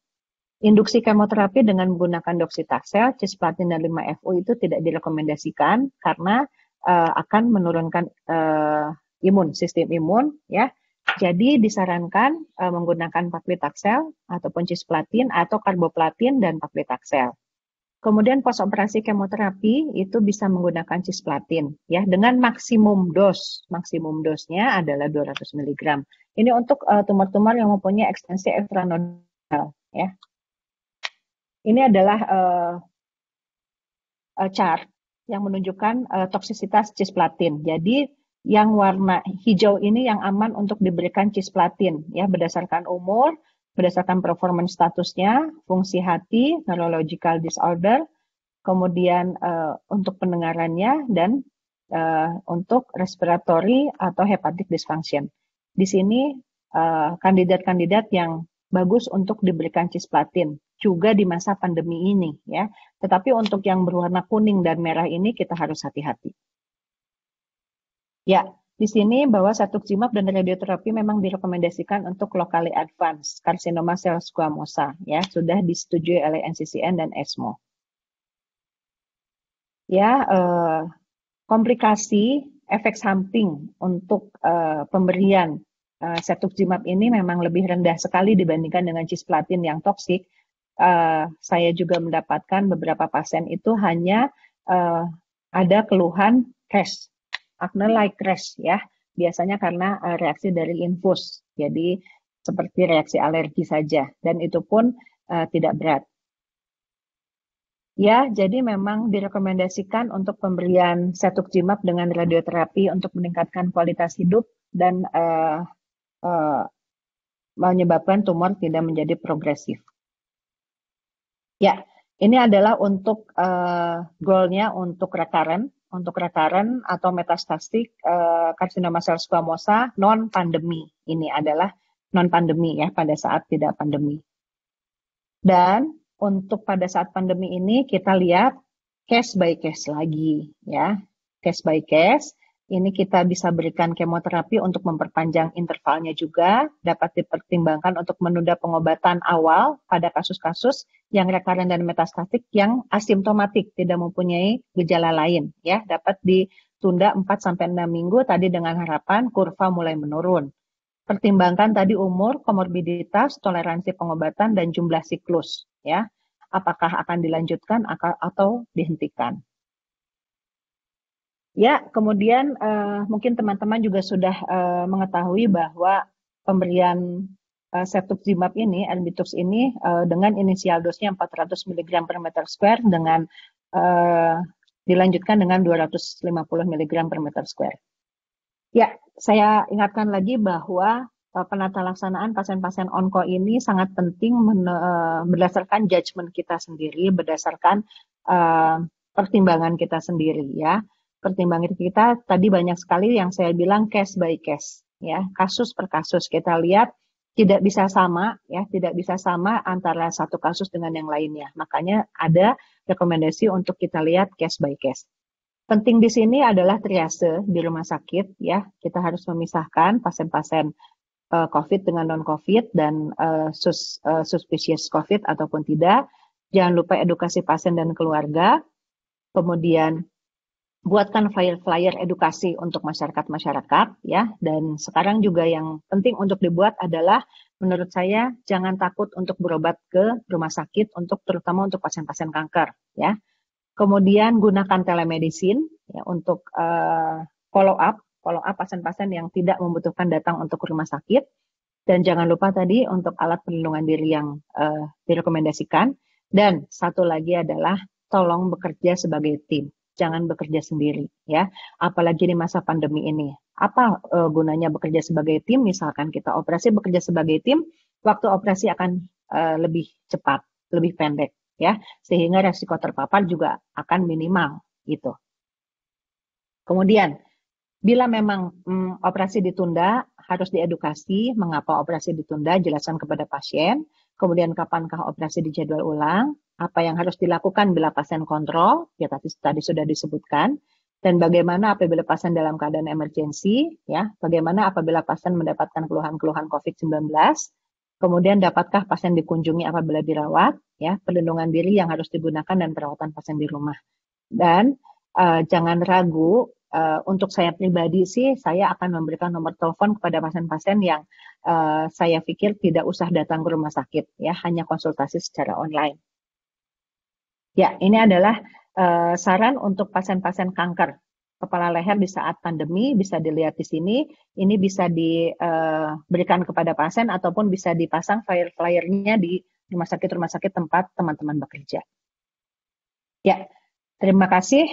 Induksi kemoterapi dengan menggunakan doxycycline, cisplatin dan 5-FU itu tidak direkomendasikan karena akan menurunkan sistem imun, ya. Jadi disarankan menggunakan paclitaxel ataupun cisplatin atau karboplatin dan paclitaxel. Kemudian postoperasi kemoterapi itu bisa menggunakan cisplatin, ya, dengan maksimum dosnya adalah 200 mg. Ini untuk tumor-tumor yang mempunyai ekstensi ekstranodal, ya. Ini adalah chart yang menunjukkan toksisitas cisplatin. Jadi yang warna hijau ini yang aman untuk diberikan cisplatin, ya, berdasarkan umur, berdasarkan performance statusnya, fungsi hati, neurological disorder, kemudian untuk pendengarannya dan untuk respiratory atau hepatic dysfunction. Di sini kandidat-kandidat yang bagus untuk diberikan cisplatin juga di masa pandemi ini, ya. Tetapi untuk yang berwarna kuning dan merah ini kita harus hati-hati. Ya, di sini bahwa cetuximab dan radioterapi memang direkomendasikan untuk locally advanced carcinoma sel squamosa, ya, sudah disetujui oleh NCCN dan ESMO. Ya, komplikasi efek samping untuk pemberian cetuximab ini memang lebih rendah sekali dibandingkan dengan cisplatin yang toksik. Saya juga mendapatkan beberapa pasien itu hanya ada keluhan rash, acne-like rash, ya, biasanya karena reaksi dari infus, jadi seperti reaksi alergi saja, dan itu pun tidak berat. Ya, jadi memang direkomendasikan untuk pemberian cetuximab dengan radioterapi untuk meningkatkan kualitas hidup dan menyebabkan tumor tidak menjadi progresif. Ya, ini adalah untuk goalnya untuk recurrent atau metastatik karsinoma sel squamosa non pandemi. Ini adalah non pandemi, ya, pada saat tidak pandemi. Dan untuk pada saat pandemi ini kita lihat case by case lagi, ya, case by case. Ini kita bisa berikan kemoterapi untuk memperpanjang intervalnya juga, dapat dipertimbangkan untuk menunda pengobatan awal pada kasus-kasus yang recurrent dan metastatik yang asimptomatik, tidak mempunyai gejala lain, ya, dapat ditunda 4-6 minggu tadi dengan harapan kurva mulai menurun. Pertimbangkan tadi umur, komorbiditas, toleransi pengobatan dan jumlah siklus, ya. Apakah akan dilanjutkan atau dihentikan. Ya, kemudian mungkin teman-teman juga sudah mengetahui bahwa pemberian cetuximab ini, Erbitux ini dengan inisial dosnya 400 mg per meter square dengan dilanjutkan dengan 250 mg per meter square. Ya, saya ingatkan lagi bahwa penata laksanaan pasien-pasien onko ini sangat penting berdasarkan judgement kita sendiri, berdasarkan pertimbangan kita sendiri, ya. Pertimbangan kita tadi banyak sekali yang saya bilang case by case, ya, kasus per kasus kita lihat tidak bisa sama, ya, tidak bisa sama antara satu kasus dengan yang lainnya. Makanya ada rekomendasi untuk kita lihat case by case. Penting di sini adalah triase di rumah sakit, ya, kita harus memisahkan pasien-pasien COVID dengan non-COVID dan suspicious COVID ataupun tidak. Jangan lupa edukasi pasien dan keluarga. Kemudian buatkan flyer edukasi untuk masyarakat ya. Dan sekarang juga yang penting untuk dibuat adalah menurut saya jangan takut untuk berobat ke rumah sakit terutama untuk pasien-pasien kanker ya. Kemudian gunakan telemedicine ya untuk follow up pasien-pasien yang tidak membutuhkan datang untuk ke rumah sakit. Dan jangan lupa tadi untuk alat perlindungan diri yang direkomendasikan. Dan satu lagi adalah tolong bekerja sebagai tim. Jangan bekerja sendiri ya, apalagi di masa pandemi ini. Apa gunanya bekerja sebagai tim? Misalkan kita operasi bekerja sebagai tim, waktu operasi akan lebih cepat, lebih pendek ya, sehingga resiko terpapar juga akan minimal gitu. Kemudian bila memang operasi ditunda, harus diedukasi mengapa operasi ditunda, jelaskan kepada pasien. Kemudian kapankah operasi dijadwal ulang, apa yang harus dilakukan bila pasien kontrol, ya tadi sudah disebutkan, dan bagaimana apabila pasien dalam keadaan emergensi, ya, bagaimana apabila pasien mendapatkan keluhan-keluhan COVID-19, kemudian dapatkah pasien dikunjungi apabila dirawat, ya, perlindungan diri yang harus digunakan dan perawatan pasien di rumah. Dan jangan ragu, untuk saya pribadi sih, saya akan memberikan nomor telepon kepada pasien-pasien yang saya pikir tidak usah datang ke rumah sakit, ya, hanya konsultasi secara online. Ya, ini adalah saran untuk pasien-pasien kanker kepala leher di saat pandemi, bisa dilihat di sini. Ini bisa diberikan kepada pasien ataupun bisa dipasang flyer-flyernya di rumah sakit tempat teman-teman bekerja. Ya, terima kasih.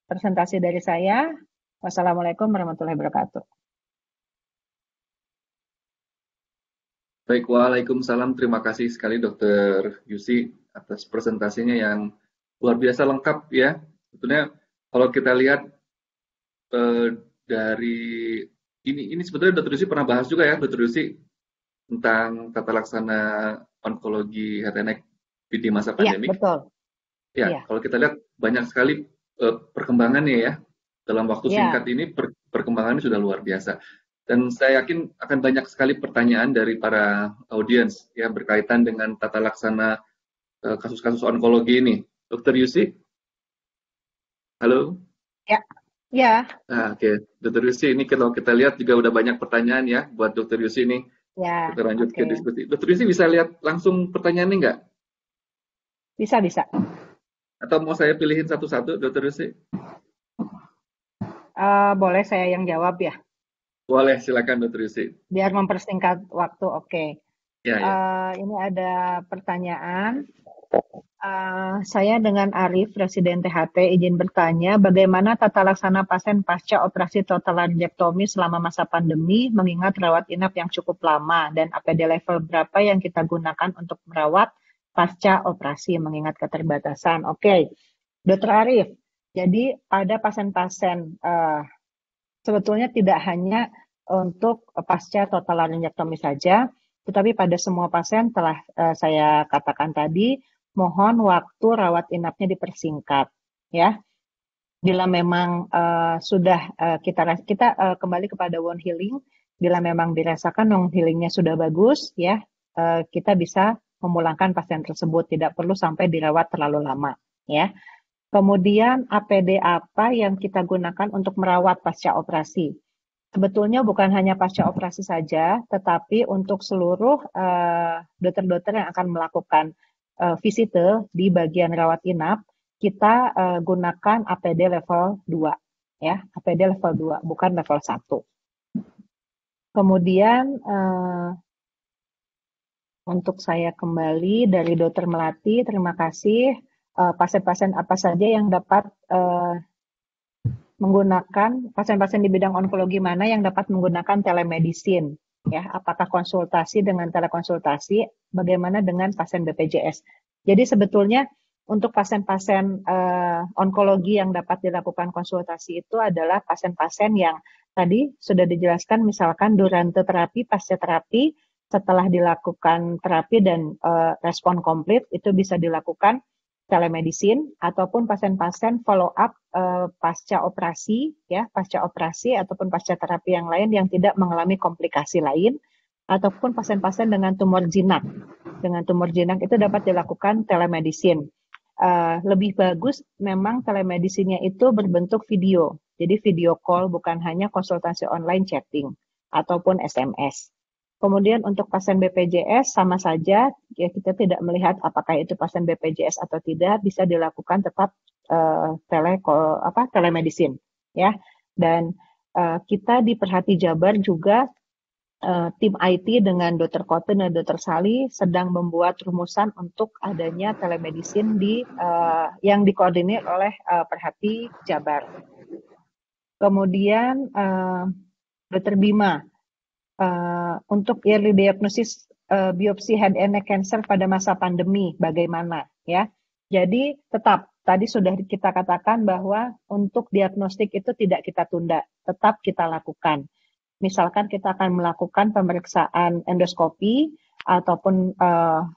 Presentasi dari saya. Wassalamualaikum warahmatullahi wabarakatuh. Baik, waalaikumsalam. Terima kasih sekali Dr. Yusi atas presentasinya yang luar biasa lengkap ya. Sebetulnya kalau kita lihat dari ini sebetulnya Dr. Yusi pernah bahas juga ya, Dr. Yusi, tentang tata laksana onkologi head and neck di masa pandemi. Iya, betul. Ya, iya. Kalau kita lihat banyak sekali perkembangannya ya. Dalam waktu singkat ini perkembangannya sudah luar biasa. Dan saya yakin akan banyak sekali pertanyaan dari para audiens ya berkaitan dengan tata laksana kasus-kasus onkologi ini. Dr. Yusi? Halo? Ya. Ya. Oke. Dr. Yusi, ini kalau kita lihat juga udah banyak pertanyaan ya buat Dr. Yusi ini. Ya. Kita lanjut ke diskusi. Dr. Yusi bisa lihat langsung pertanyaannya nggak? Bisa. Atau mau saya pilihin satu-satu, Dr. Yusi? Boleh saya yang jawab ya? Boleh, silakan Dr. Yusi. Biar mempersingkat waktu, oke. Ya. Ini ada pertanyaan. Saya dengan Arif, Residen THT, izin bertanya, bagaimana tata laksana pasien pasca operasi total laryngektomi selama masa pandemi, mengingat rawat inap yang cukup lama, dan APD level berapa yang kita gunakan untuk merawat pasca operasi, mengingat keterbatasan. Oke, Dr. Arif, jadi pada pasien-pasien sebetulnya tidak hanya untuk pasca total laryngektomi saja, tetapi pada semua pasien telah saya katakan tadi, mohon waktu rawat inapnya dipersingkat, ya. Bila memang sudah kita kembali kepada wound healing, bila memang dirasakan wound healingnya sudah bagus, ya, kita bisa memulangkan pasien tersebut, tidak perlu sampai dirawat terlalu lama, ya. Kemudian APD apa yang kita gunakan untuk merawat pasca operasi? Sebetulnya bukan hanya pasca operasi saja, tetapi untuk seluruh dokter-dokter yang akan melakukan visite di bagian rawat inap, kita gunakan APD level 2, ya, APD level 2, bukan level 1. Kemudian untuk saya kembali dari Dr. Melati, terima kasih. Pasien-pasien apa saja yang dapat menggunakan, pasien-pasien di bidang onkologi mana yang dapat menggunakan telemedicine? Ya, apakah konsultasi dengan telekonsultasi? Bagaimana dengan pasien BPJS? Jadi sebetulnya untuk pasien-pasien onkologi yang dapat dilakukan konsultasi itu adalah pasien-pasien yang tadi sudah dijelaskan, misalkan durante terapi, pasca terapi, setelah dilakukan terapi dan respon komplit, itu bisa dilakukan telemedicine ataupun pasien-pasien follow up pasca operasi ataupun pasca terapi yang lain yang tidak mengalami komplikasi lain, ataupun pasien-pasien dengan tumor jinak. Dengan tumor jinak itu dapat dilakukan telemedicine. Lebih bagus memang telemedicine-nya itu berbentuk video. Jadi video call, bukan hanya konsultasi online chatting ataupun SMS. Kemudian untuk pasien BPJS sama saja, ya kita tidak melihat apakah itu pasien BPJS atau tidak, bisa dilakukan tetap telemedicine, ya. Dan kita di Perhati Jabar juga tim IT dengan Dr. Koten dan Dr. Sali sedang membuat rumusan untuk adanya telemedicine yang dikoordinir oleh Perhati Jabar. Kemudian Dr. Bima, untuk early diagnosis biopsi head and neck cancer pada masa pandemi, bagaimana ya? Jadi tetap tadi sudah kita katakan bahwa untuk diagnostik itu tidak kita tunda, tetap kita lakukan. Misalkan kita akan melakukan pemeriksaan endoskopi ataupun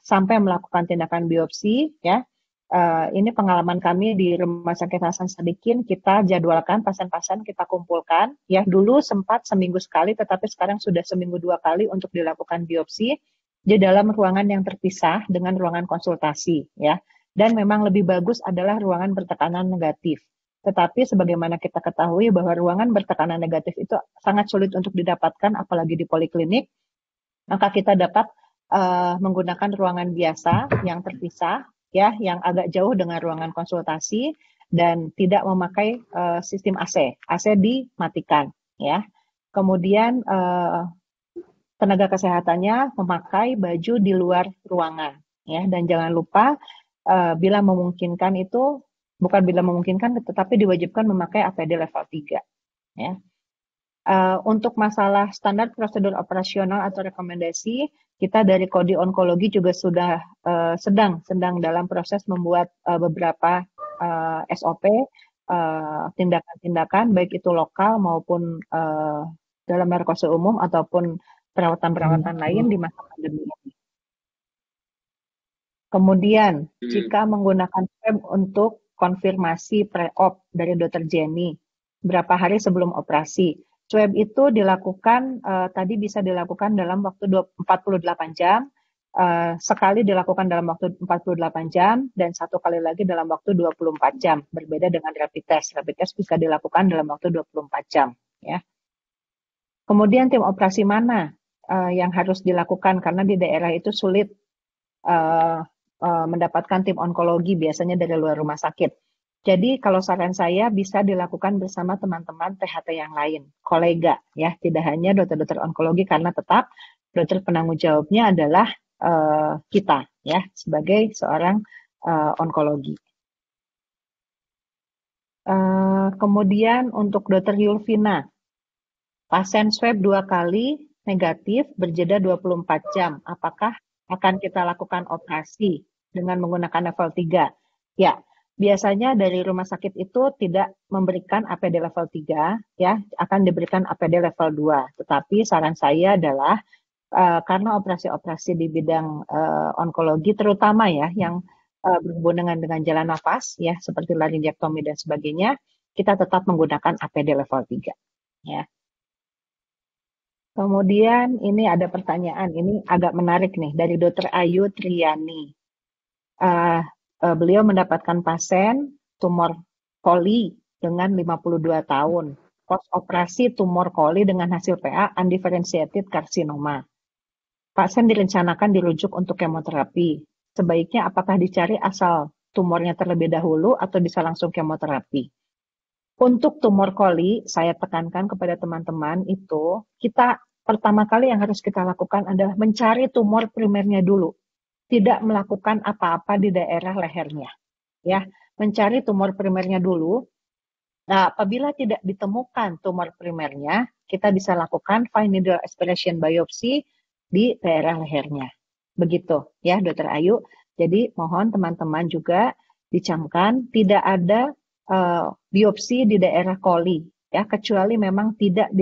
sampai melakukan tindakan biopsi, ya. Ini pengalaman kami di Rumah Sakit Hasan Sadikin, kita jadwalkan pasien-pasien, kita kumpulkan. Ya, dulu sempat seminggu sekali, tetapi sekarang sudah seminggu 2 kali untuk dilakukan biopsi di dalam ruangan yang terpisah dengan ruangan konsultasi, ya. Dan memang lebih bagus adalah ruangan bertekanan negatif. Tetapi sebagaimana kita ketahui bahwa ruangan bertekanan negatif itu sangat sulit untuk didapatkan, apalagi di poliklinik, maka kita dapat menggunakan ruangan biasa yang terpisah, ya, yang agak jauh dengan ruangan konsultasi dan tidak memakai sistem AC. AC dimatikan, ya. Kemudian tenaga kesehatannya memakai baju di luar ruangan, ya. Dan jangan lupa bila memungkinkan itu, bukan bila memungkinkan, tetapi diwajibkan memakai APD level 3, ya. Untuk masalah standar prosedur operasional atau rekomendasi, kita dari Kodi Onkologi juga sudah sedang dalam proses membuat beberapa SOP, tindakan-tindakan baik itu lokal maupun dalam narkose umum ataupun perawatan-perawatan lain di masa pandemi ini. Kemudian, jika menggunakan swab untuk konfirmasi pre-op dari Dr. Jenny, berapa hari sebelum operasi? Swab itu dilakukan, tadi bisa dilakukan dalam waktu 48 jam, sekali dilakukan dalam waktu 48 jam, dan satu kali lagi dalam waktu 24 jam, berbeda dengan rapid test. Rapid test bisa dilakukan dalam waktu 24 jam. Ya. Kemudian tim operasi mana yang harus dilakukan, karena di daerah itu sulit mendapatkan tim onkologi, biasanya dari luar rumah sakit. Jadi kalau saran saya bisa dilakukan bersama teman-teman THT yang lain, kolega, ya, tidak hanya dokter-dokter onkologi, karena tetap dokter penanggung jawabnya adalah kita, ya, sebagai seorang onkologi. Kemudian untuk Dokter Yulvina, pasien swab 2 kali negatif berjeda 24 jam, apakah akan kita lakukan operasi dengan menggunakan level 3? Ya. Biasanya dari rumah sakit itu tidak memberikan APD level 3, ya, akan diberikan APD level 2. Tetapi saran saya adalah karena operasi-operasi di bidang onkologi terutama, ya, yang berhubungan dengan jalan nafas, ya, seperti laringektomi dan sebagainya, kita tetap menggunakan APD level 3, ya. Kemudian ini ada pertanyaan, ini agak menarik nih, dari Dr. Ayu Triani. Beliau mendapatkan pasien tumor koli dengan 52 tahun, post operasi tumor koli dengan hasil PA undifferentiated carcinoma. Pasien direncanakan dirujuk untuk kemoterapi. Sebaiknya apakah dicari asal tumornya terlebih dahulu atau bisa langsung kemoterapi? Untuk tumor koli, saya tekankan kepada teman-teman itu, kita pertama kali yang harus kita lakukan adalah mencari tumor primernya dulu. Tidak melakukan apa-apa di daerah lehernya, ya, mencari tumor primernya dulu. Nah, apabila tidak ditemukan tumor primernya, kita bisa lakukan fine needle aspiration biopsi di daerah lehernya. Begitu, ya, Dr. Ayu. Jadi mohon teman-teman juga dicamkan tidak ada biopsi di daerah koli, ya, kecuali memang tidak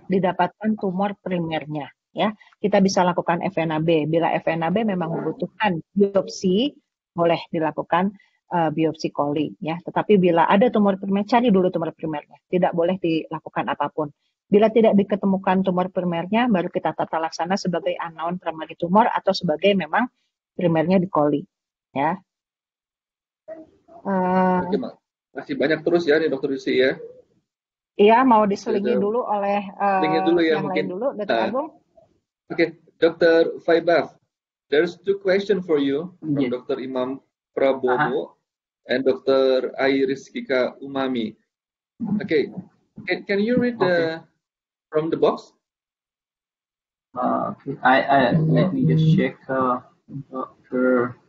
didapatkan tumor primernya. Ya, kita bisa lakukan FNAB. Bila FNAB memang membutuhkan biopsi, boleh dilakukan biopsi coli ya. Tetapi bila ada tumor primer, cari dulu tumor primernya. Tidak boleh dilakukan apapun. Bila tidak diketemukan tumor primernya, baru kita tata laksana sebagai unknown primary tumor atau sebagai memang primernya di coli ya. Oke, masih banyak terus ya nih Dokter Lucy ya. Iya, mau diselingi dulu oleh dulu ya, yang mungkin. lain dulu, Dr. Agung. Okay, Dr. Faibaf, there's 2 questions for you from Yes. Dr. Imam Prabowo and Dr. Rizkika Umami. Okay, can you read from the box? Okay, I let me just check. Dr.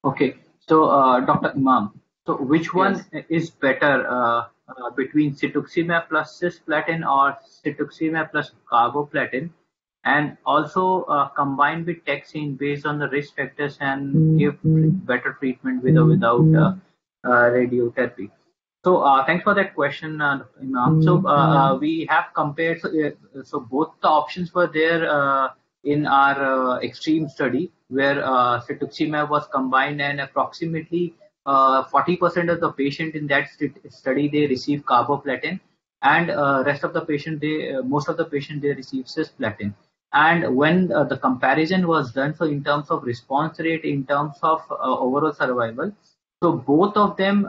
Okay, so Dr. Imam, so which one is better between cetuximab plus cisplatin or cetuximab plus carboplatin, and also combined with taxane based on the risk factors and give better treatment with or without radiotherapy? So thanks for that question, Imam. So we have compared, so both the options were there in our extreme study where cetuximab was combined, and approximately 40% of the patient in that study, they received carboplatin, and rest of the patient, most of the patient, they received cisplatin. And when the comparison was done, so in terms of response rate, in terms of overall survival, so both of them,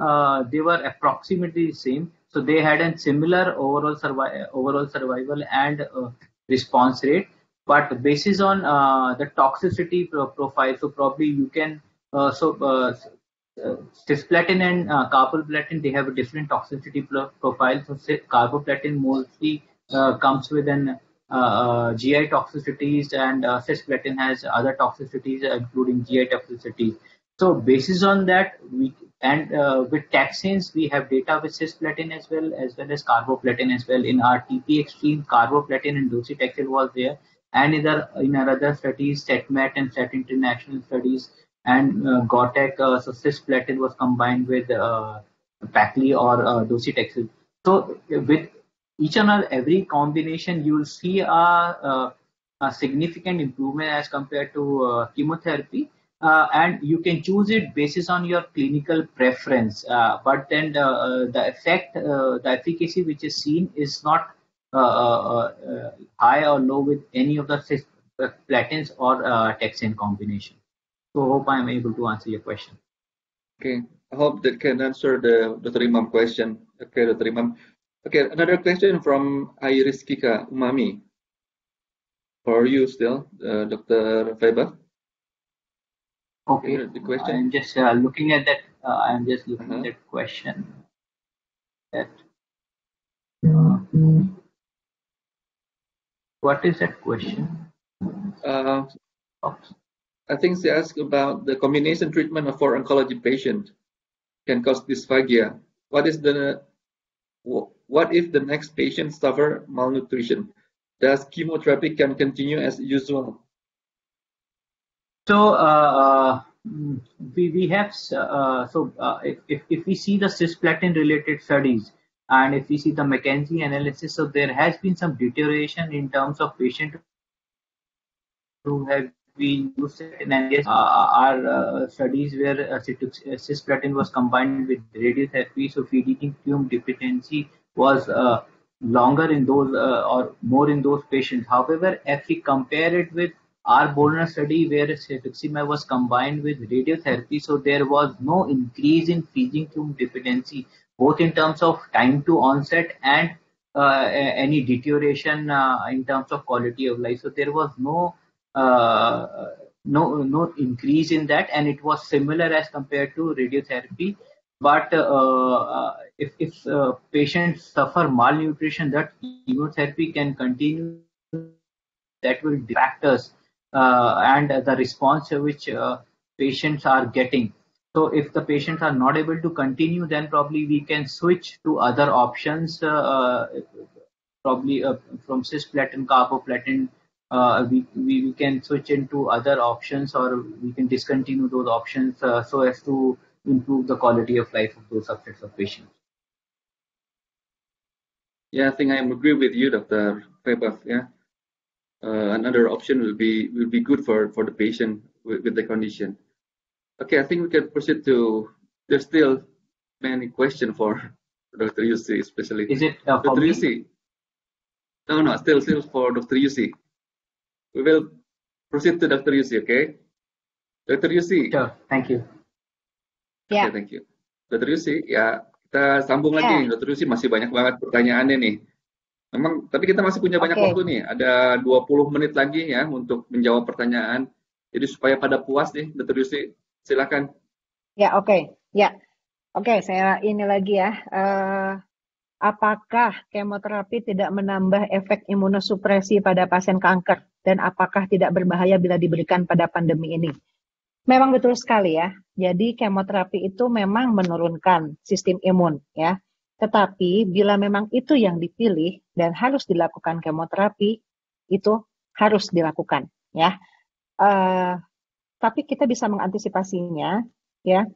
they were approximately the same. So they had a similar overall survival and response rate. But basis on the toxicity profile, so probably you can cisplatin and carboplatin, they have a different toxicity profile. So carboplatin mostly comes with an GI toxicities, and cisplatin has other toxicities, including GI toxicities. So basis on that, with taxanes, we have data with cisplatin as well as carboplatin as well. In our TP extreme, carboplatin and docetaxel was there, and in our other studies, SETMET and SET international studies, and GOTEC, so cisplatin was combined with Pacli or docetaxel. So with each and every combination, you will see a significant improvement as compared to chemotherapy. And you can choose it basis on your clinical preference, but then the effect, the efficacy which is seen is not high or low with any of the cisplatin or taxane combination. So hope I am able to answer your question. Okay, I hope that can answer the Dr. Imam question. Okay, Dr. Imam. Okay, another question from Rizkika Umami. For you still, Dr. Faibaf. Okay, the question? I'm just looking at that. I'm just looking at that question. What is that question? I think she asked about the combination treatment for oncology patient can cause dysphagia. What if the next patient suffer malnutrition? Does chemotherapy can continue as usual? So we have if we see the cisplatin related studies, and if we see the McKenzie analysis, so there has been some deterioration in terms of patients who have been used, and yes, our studies where cisplatin was combined with radiotherapy, so feeding tube dependency was longer in those or more in those patients. However, if we compare it with our Bolner study where cetuximab was combined with radiotherapy, so there was no increase in feeding tube dependency, both in terms of time to onset and any deterioration in terms of quality of life. So there was no increase in that, and it was similar as compared to radiotherapy. But if patients suffer malnutrition, that chemotherapy can continue. That will factors and the response which patients are getting. So if the patients are not able to continue, then probably we can switch to other options, probably from cisplatin, carboplatin. We can switch into other options, or we can discontinue those options so as to improve the quality of life of those subsets of patients. Yeah, I think I agree with you, Dr. Faibaf. Yeah. Another option will be good for the patient with the condition. Okay, I think we can proceed to. There's still many questions for Dr. Yusri, especially. Is it for Dr. me? Yusri? No, still for Dr. Yusri. We will proceed to Dr. Yusri, okay? Dr. Yusri. Sure, thank you. Okay, thank you. Dr. Yusri, ya kita sambung lagi. Dr. Yusri masih banyak banget pertanyaannya nih. Memang, tapi kita masih punya banyak waktu nih. Ada 20 menit lagi ya untuk menjawab pertanyaan. Jadi supaya pada puas nih, Dr. Yusri, silakan. Ya, oke. Oke, saya ini lagi ya. Apakah kemoterapi tidak menambah efek imunosupresi pada pasien kanker? Dan apakah tidak berbahaya bila diberikan pada pandemi ini? Memang betul sekali ya. Jadi kemoterapi itu memang menurunkan sistem imun ya. Tetapi bila memang itu yang dipilih dan harus dilakukan kemoterapi, itu harus dilakukan ya. Tapi kita bisa mengantisipasinya ya.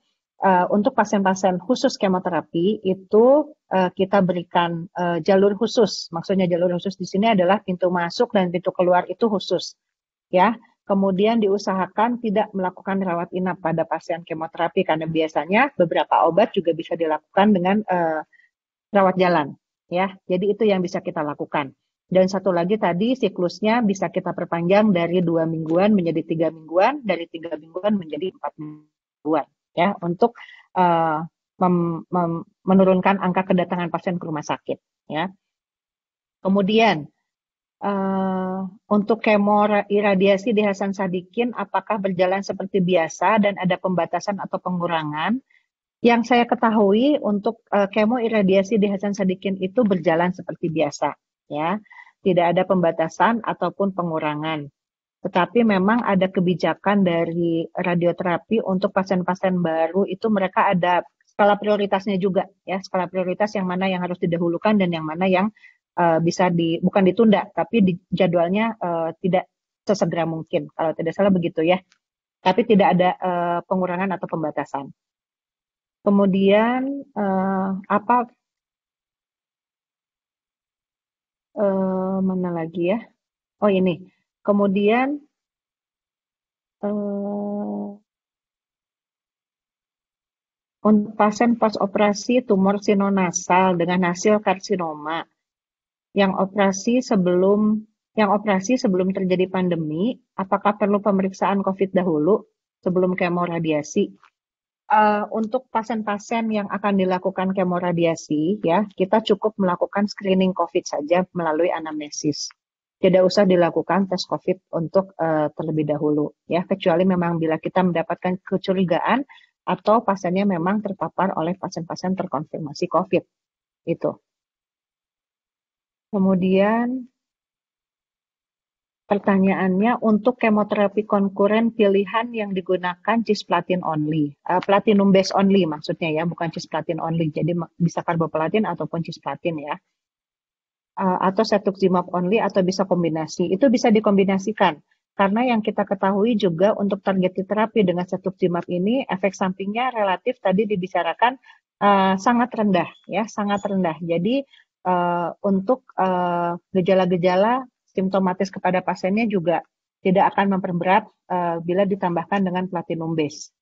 Untuk pasien-pasien khusus kemoterapi itu kita berikan jalur khusus. Maksudnya jalur khusus di sini adalah pintu masuk dan pintu keluar itu khusus ya. Kemudian diusahakan tidak melakukan rawat inap pada pasien kemoterapi karena biasanya beberapa obat juga bisa dilakukan dengan rawat jalan ya. Jadi itu yang bisa kita lakukan. Dan satu lagi tadi siklusnya bisa kita perpanjang dari 2 mingguan menjadi 3 mingguan, dari 3 mingguan menjadi 4 mingguan ya untuk menurunkan angka kedatangan pasien ke rumah sakit ya. Kemudian untuk kemo iradiasi di Hasan Sadikin apakah berjalan seperti biasa dan ada pembatasan atau pengurangan? Yang saya ketahui untuk kemo iradiasi di Hasan Sadikin itu berjalan seperti biasa ya. Tidak ada pembatasan ataupun pengurangan. Tetapi memang ada kebijakan dari radioterapi untuk pasien-pasien baru itu mereka ada skala prioritasnya juga ya, skala prioritas yang mana yang harus didahulukan dan yang mana yang bisa bukan ditunda tapi jadwalnya tidak sesegera mungkin kalau tidak salah begitu ya. Tapi tidak ada pengurangan atau pembatasan. Kemudian mana lagi ya? Oh ini. Kemudian untuk pasien pas operasi tumor sinonasal dengan hasil karsinoma yang operasi sebelum terjadi pandemi, apakah perlu pemeriksaan COVID dahulu sebelum kemoradiasi? Untuk pasien-pasien yang akan dilakukan kemoradiasi, ya kita cukup melakukan screening COVID saja melalui anamnesis. Tidak usah dilakukan tes COVID untuk terlebih dahulu, ya kecuali memang bila kita mendapatkan kecurigaan atau pasiennya memang terpapar oleh pasien-pasien terkonfirmasi COVID. Itu. Kemudian pertanyaannya untuk kemoterapi konkuren pilihan yang digunakan cisplatin only, platinum base only maksudnya ya, bukan cisplatin only. Jadi bisa carboplatin ataupun cisplatin ya. Atau cetuximab only atau bisa kombinasi. Itu bisa dikombinasikan. Karena yang kita ketahui juga untuk targeted terapi dengan cetuximab ini efek sampingnya relatif tadi dibicarakan sangat rendah ya, sangat rendah. Jadi untuk gejala-gejala simptomatis kepada pasiennya juga tidak akan memperberat bila ditambahkan dengan platinum base.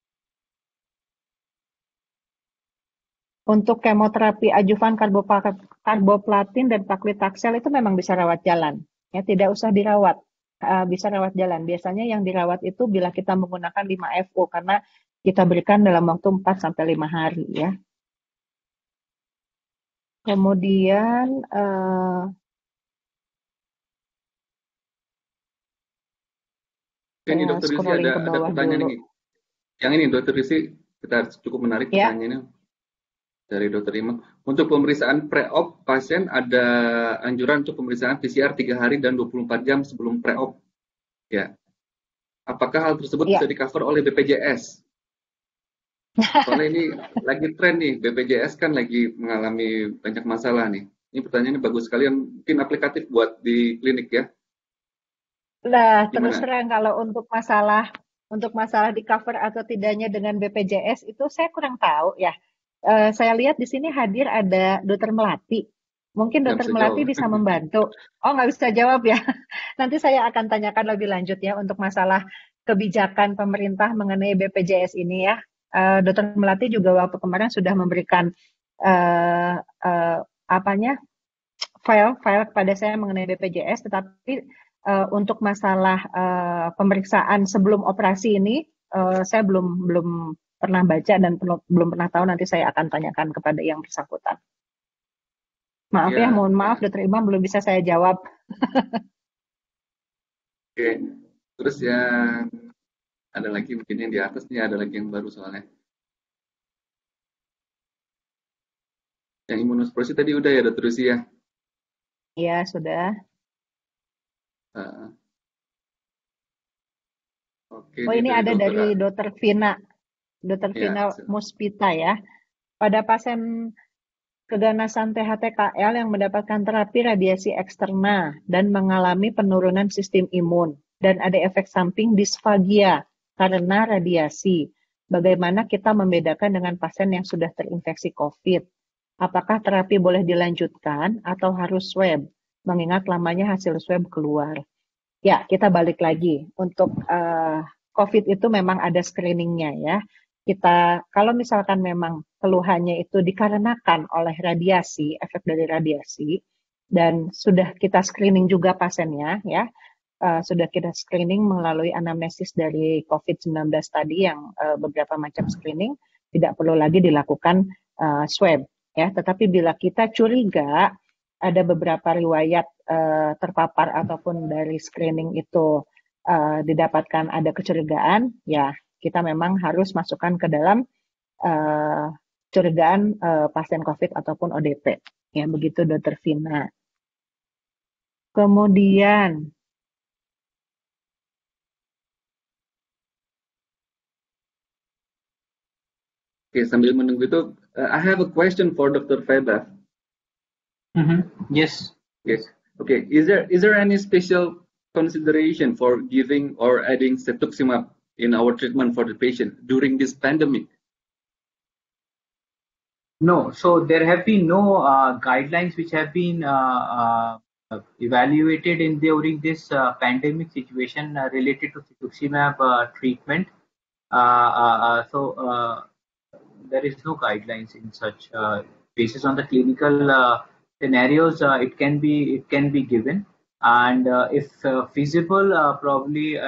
Untuk kemoterapi adjuvan karboplatin dan paclitaxel itu memang bisa rawat jalan, ya tidak usah dirawat, bisa rawat jalan. Biasanya yang dirawat itu bila kita menggunakan 5FO karena kita berikan dalam waktu 4-5 hari ya. Kemudian ini Dokter Rizky ada pertanyaan ini. Yang ini Dokter Rizky kita cukup menarik ya. Pertanyaannya dari Dokter Imam. Untuk pemeriksaan pre-op pasien ada anjuran untuk pemeriksaan PCR 3 hari dan 24 jam sebelum pre-op. Ya. Apakah hal tersebut bisa di-cover oleh BPJS? Soalnya ini lagi tren nih, BPJS kan lagi mengalami banyak masalah nih. Ini pertanyaannya bagus sekali, yang mungkin aplikatif buat di klinik ya. Nah, terus terang kalau untuk masalah di cover atau tidaknya dengan BPJS itu saya kurang tahu ya. Saya lihat di sini hadir ada Dokter Melati. Mungkin Dokter Melati bisa membantu. Oh, nggak bisa jawab ya. Nanti saya akan tanyakan lebih lanjut ya untuk masalah kebijakan pemerintah mengenai BPJS ini ya. Dr. Melati juga waktu kemarin sudah memberikan file kepada saya mengenai BPJS, tetapi untuk masalah pemeriksaan sebelum operasi ini saya belum pernah baca dan belum pernah tahu. Nanti saya akan tanyakan kepada yang bersangkutan. Maaf ya, mohon maaf Dr. Imam belum bisa saya jawab. Oke, terus yang ada lagi mungkin yang di atas nih, ada lagi yang baru soalnya. Yang imunosuppresi tadi udah ya Dr. Lucy ya? Iya, sudah. Oke, ini ada dari Dr. Vina. Dr. Vina Muspita ya. Pada pasien keganasan THT-KL yang mendapatkan terapi radiasi eksterna dan mengalami penurunan sistem imun dan ada efek samping disfagia karena radiasi. Bagaimana kita membedakan dengan pasien yang sudah terinfeksi COVID? Apakah terapi boleh dilanjutkan atau harus swab? Mengingat lamanya hasil swab keluar. Ya, kita balik lagi. Untuk COVID itu memang ada screeningnya ya. Kita, kalau misalkan memang keluhannya itu dikarenakan oleh radiasi, efek dari radiasi, dan sudah kita screening juga pasiennya ya, sudah kita screening melalui anamnesis dari COVID-19 tadi yang beberapa macam screening, tidak perlu lagi dilakukan swab ya. Tetapi bila kita curiga ada beberapa riwayat terpapar ataupun dari screening itu didapatkan ada kecurigaan, ya kita memang harus masukkan ke dalam curigaan pasien COVID ataupun ODP. Ya, begitu Dr. Vina. Kemudian Oke, sambil menunggu itu, I have a question for Dr. Feba. Yes. Yes. Okay. Is there any special consideration for giving or adding cetuximab in our treatment for the patient during this pandemic? No. So there have been no guidelines which have been evaluated during this pandemic situation related to cetuximab treatment. So there is no guidelines in such basis on the clinical scenarios. It can be given, and if feasible, probably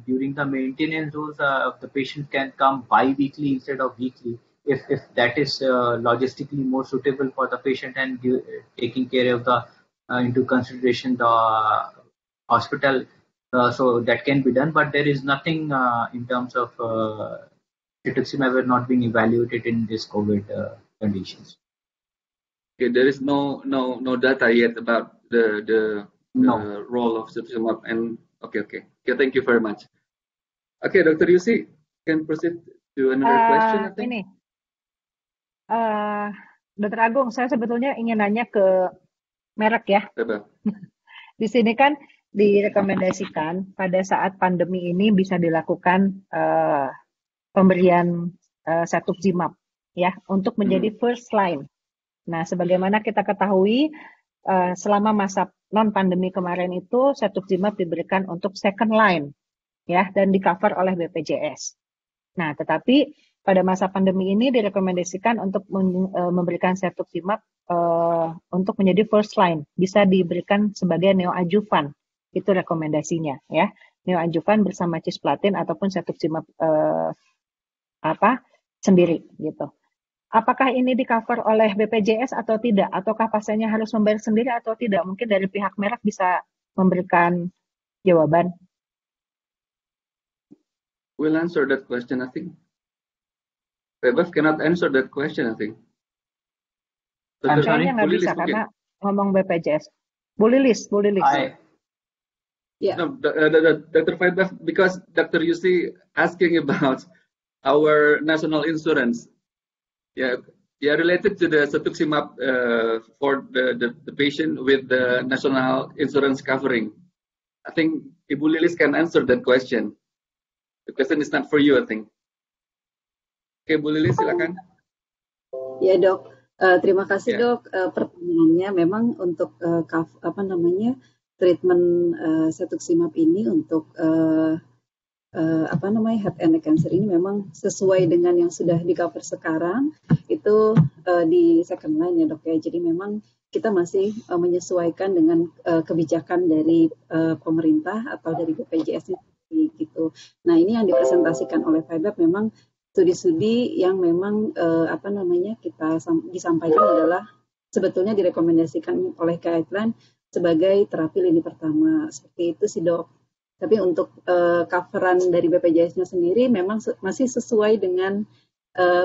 during the maintenance dose, the patient can come bi-weekly instead of weekly, if that is logistically more suitable for the patient and taking care of the into consideration the hospital. So that can be done, but there is nothing in terms of cetuximab not being evaluated in this COVID conditions. Okay, there is no data yet about the role of cetuximab. And okay, thank you very much. Okay, Dr. Yusi, can proceed to another question. I think. Ini, Dr. Agung, saya sebetulnya ingin nanya ke merek ya. Di sini kan direkomendasikan pada saat pandemi ini bisa dilakukan pemberian cetuximab ya untuk menjadi first line. Nah, sebagaimana kita ketahui selama masa non pandemi kemarin itu cetuximab diberikan untuk second line ya dan di-cover oleh BPJS. Nah, tetapi pada masa pandemi ini direkomendasikan untuk memberikan cetuximab untuk menjadi first line, bisa diberikan sebagai neoadjuvan. Itu rekomendasinya ya. Neoadjuvan bersama cisplatin ataupun cetuximab sendiri gitu. Apakah ini di-cover oleh BPJS atau tidak? Ataukah pasiennya harus membayar sendiri atau tidak? Mungkin dari pihak merek bisa memberikan jawaban. We'll answer that question, I think. Rebef cannot answer that question, I think. Kayaknya nggak bisa karena ngomong BPJS. Bu Lilis. Yeah. No, Dr. Faibaf, because Dr. Yusi asking about our national insurance. Yeah, related to the cetuximab for the patient with the national insurance covering. I think Ibu Lilis can answer that question. The question is not for you, I think. Oke, Bu Lilis, silakan. Ya, Dok. Terima kasih, Dok. Pertanyaannya memang untuk treatment cetuximab ini untuk head and neck cancer ini memang sesuai dengan yang sudah di cover sekarang itu di second line ya dok ya. Jadi memang kita masih menyesuaikan dengan kebijakan dari pemerintah atau dari BPJS gitu. Nah ini yang dipresentasikan oleh FIBAP memang studi-studi yang memang kita disampaikan adalah sebetulnya direkomendasikan oleh guideline sebagai terapi lini pertama seperti itu sih dok. Tapi untuk coveran dari BPJS-nya sendiri memang masih sesuai dengan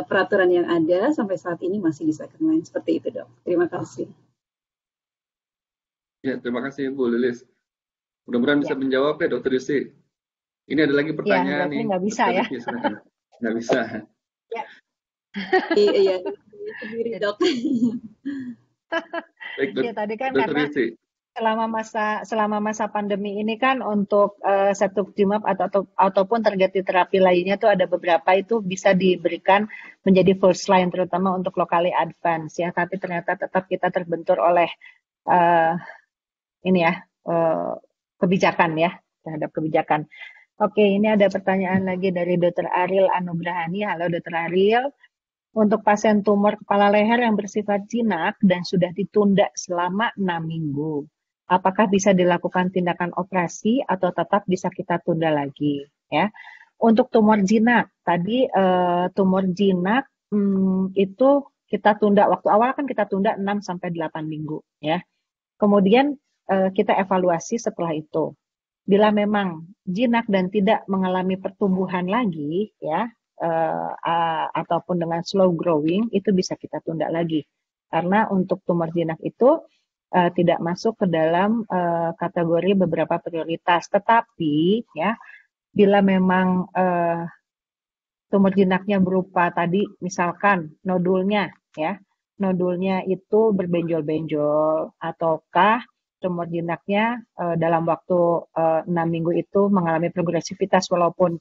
peraturan yang ada sampai saat ini masih di second line seperti itu dok. Terima kasih. Ya, terima kasih Bu Lilis. Mudah-mudahan bisa menjawab ya Dokter Yusi. Ini ada lagi pertanyaan nih. Nggak bisa ya? Nggak bisa. Ya. Iya, sendiri dok. Baik, ya tadi kan Dokter karena Yusi. selama masa pandemi ini kan untuk cetuximab ataupun targeted terapi lainnya tuh ada beberapa itu bisa diberikan menjadi first line terutama untuk locally advance ya, tapi ternyata tetap kita terbentur oleh kebijakan ya, terhadap kebijakan. Oke, ini ada pertanyaan lagi dari Dr. Ariel Anugrahani. Halo Dr. Ariel. Untuk pasien tumor kepala leher yang bersifat jinak dan sudah ditunda selama 6 minggu, apakah bisa dilakukan tindakan operasi atau tetap bisa kita tunda lagi? Ya, untuk tumor jinak, tadi tumor jinak itu kita tunda, waktu awal kan kita tunda 6-8 minggu. Ya. Kemudian kita evaluasi setelah itu. Bila memang jinak dan tidak mengalami pertumbuhan lagi, ya, ataupun dengan slow growing, itu bisa kita tunda lagi. Karena untuk tumor jinak itu tidak masuk ke dalam kategori beberapa prioritas. Tetapi, ya, bila memang tumor jinaknya berupa tadi, misalkan nodulnya, ya, nodulnya itu berbenjol-benjol, ataukah tumor jinaknya dalam waktu 6 minggu itu mengalami progresivitas walaupun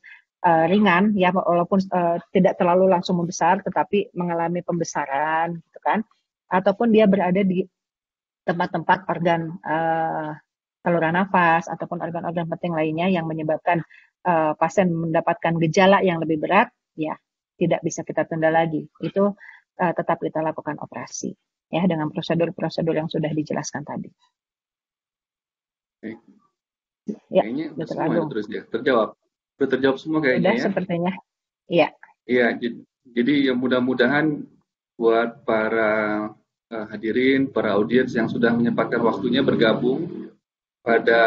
ringan, ya, walaupun tidak terlalu langsung membesar, tetapi mengalami pembesaran, gitu kan? Ataupun dia berada di tempat-tempat organ saluran nafas ataupun organ-organ penting lainnya yang menyebabkan pasien mendapatkan gejala yang lebih berat, ya, tidak bisa kita tunda lagi. Itu tetap kita lakukan operasi, ya, dengan prosedur-prosedur yang sudah dijelaskan tadi. Ya, kayaknya semua terus ya terjawab. Sudah terjawab semua kayaknya ya. Sepertinya. Iya. Iya, jadi ya mudah-mudahan buat para hadirin, para audiens yang sudah menyempatkan waktunya bergabung pada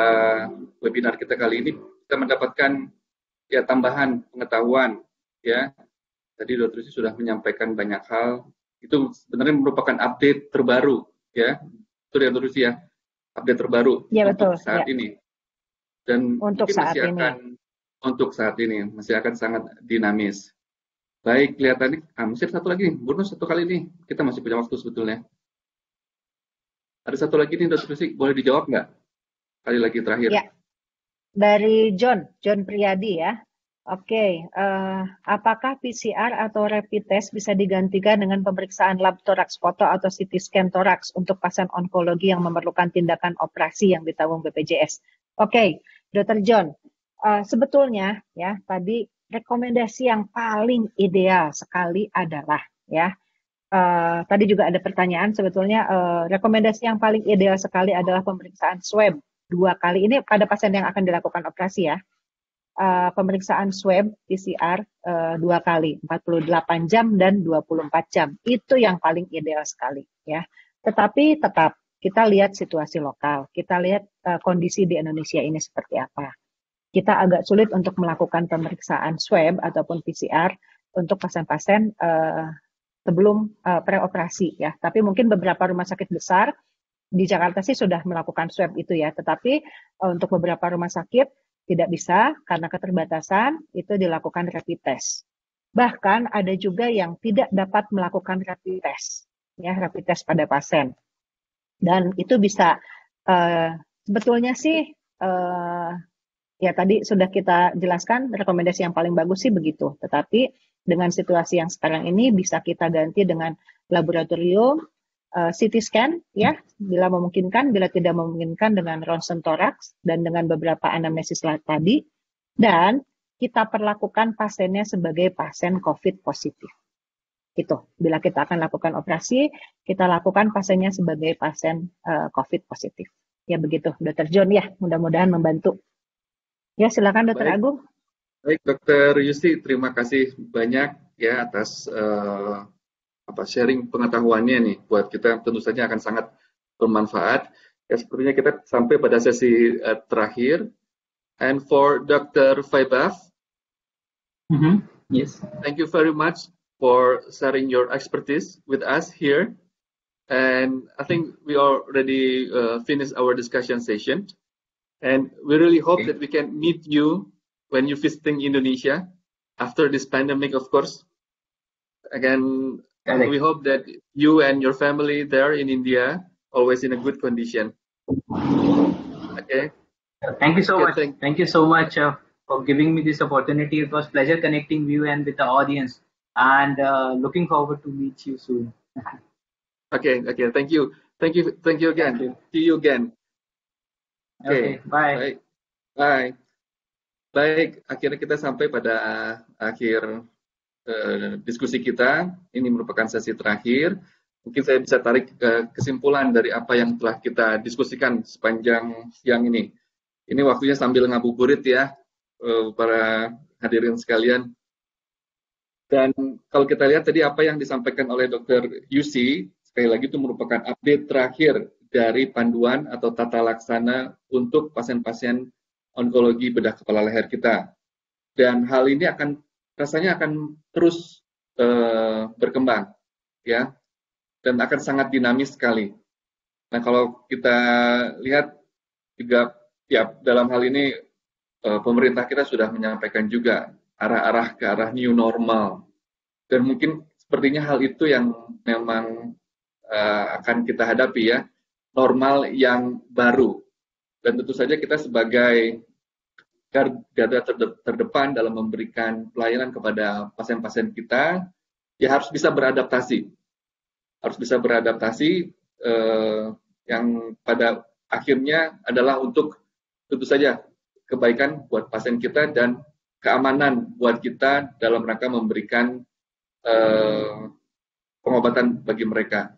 webinar kita kali ini, kita mendapatkan ya tambahan pengetahuan ya. Tadi Dr. Yusi sudah menyampaikan banyak hal. Itu sebenarnya merupakan update terbaru ya. Itu ya Dr. Yusi ya. Update terbaru ya, untuk betul, saat ya. ini. Dan untuk saat ini. Untuk saat ini masih akan sangat dinamis. Baik, kelihatannya masih satu lagi nih, bonus satu kali nih. Kita masih punya waktu sebetulnya. Ada satu lagi nih, Dr. Yusi, boleh dijawab nggak? Kali lagi terakhir. Ya. Dari John Priyadi ya. Oke, apakah PCR atau rapid test bisa digantikan dengan pemeriksaan lab toraks foto atau CT scan toraks untuk pasien onkologi yang memerlukan tindakan operasi yang ditanggung BPJS? Oke, Dr. John, sebetulnya ya tadi rekomendasi yang paling ideal sekali adalah ya. Tadi juga ada pertanyaan sebetulnya rekomendasi yang paling ideal sekali adalah pemeriksaan swab 2 kali. Ini pada pasien yang akan dilakukan operasi ya. Pemeriksaan swab PCR 2 kali, 48 jam dan 24 jam. Itu yang paling ideal sekali ya. Tetapi tetap kita lihat situasi lokal, kita lihat kondisi di Indonesia ini seperti apa. Kita agak sulit untuk melakukan pemeriksaan swab ataupun PCR untuk pasien-pasien sebelum preoperasi ya. Tapi mungkin beberapa rumah sakit besar di Jakarta sih sudah melakukan swab itu ya. Tetapi untuk beberapa rumah sakit tidak bisa karena keterbatasan itu dilakukan rapid test. Bahkan ada juga yang tidak dapat melakukan rapid test, ya rapid test pada pasien. Dan itu bisa sebetulnya sih ya tadi sudah kita jelaskan rekomendasi yang paling bagus sih begitu. Tetapi dengan situasi yang sekarang ini bisa kita ganti dengan laboratorium, CT scan ya bila memungkinkan, bila tidak memungkinkan dengan ronsen toraks dan dengan beberapa anamnesis tadi. Dan kita perlakukan pasiennya sebagai pasien COVID positif. Itu, bila kita akan lakukan operasi, kita lakukan pasiennya sebagai pasien COVID positif. Ya begitu, Dr. John ya, mudah-mudahan membantu. Ya silakan Dr. Agung. Baik, Dr. Yusti, terima kasih banyak ya atas sharing pengetahuannya nih buat kita, tentu saja akan sangat bermanfaat. Ya, sepertinya kita sampai pada sesi terakhir. And for Dr. Faibaf, yes, thank you very much for sharing your expertise with us here. And I think we already finished our discussion session. And we really hope that we can meet you when you're visiting Indonesia after this pandemic, of course. Again, we hope that you and your family there in India always in a good condition. Okay. Thank you so much. Thank you so much for giving me this opportunity. It was pleasure connecting you and with the audience, and looking forward to meet you soon. Okay. Thank you again. See you again. Okay. Bye. Baik, akhirnya kita sampai pada akhir diskusi kita. Ini merupakan sesi terakhir. Mungkin saya bisa tarik kesimpulan dari apa yang telah kita diskusikan sepanjang siang ini. Ini waktunya sambil ngabuburit ya, para hadirin sekalian. Dan kalau kita lihat tadi apa yang disampaikan oleh Dr. Yusi, sekali lagi itu merupakan update terakhir dari panduan atau tata laksana untuk pasien-pasien onkologi bedah kepala leher kita. Dan hal ini rasanya akan terus berkembang, ya, dan akan sangat dinamis sekali. Nah, kalau kita lihat juga ya dalam hal ini pemerintah kita sudah menyampaikan juga arah-arah ke arah new normal, dan mungkin sepertinya hal itu yang memang akan kita hadapi ya, normal yang baru. Dan tentu saja kita sebagai garda terdepan dalam memberikan pelayanan kepada pasien-pasien kita, ya harus bisa beradaptasi. Harus bisa beradaptasi yang pada akhirnya adalah untuk tentu saja kebaikan buat pasien kita dan keamanan buat kita dalam rangka memberikan pengobatan bagi mereka.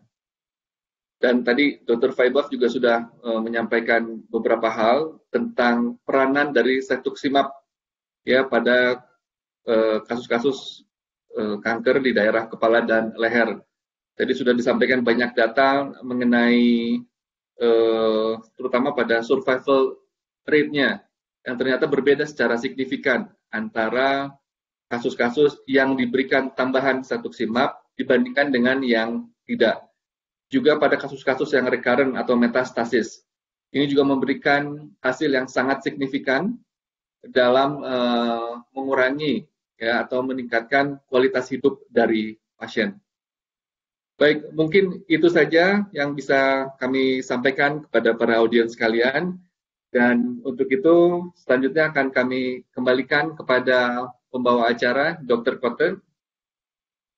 Dan tadi Dr. Faibaf juga sudah menyampaikan beberapa hal tentang peranan dari cetuximab ya pada kasus-kasus kanker di daerah kepala dan leher. Tadi sudah disampaikan banyak data mengenai terutama pada survival rate-nya yang ternyata berbeda secara signifikan antara kasus-kasus yang diberikan tambahan cetuximab dibandingkan dengan yang tidak. Juga pada kasus-kasus yang recurrent atau metastasis. Ini juga memberikan hasil yang sangat signifikan dalam mengurangi ya atau meningkatkan kualitas hidup dari pasien. Baik, mungkin itu saja yang bisa kami sampaikan kepada para audiens sekalian. Dan untuk itu, selanjutnya akan kami kembalikan kepada pembawa acara, Dr. Kote.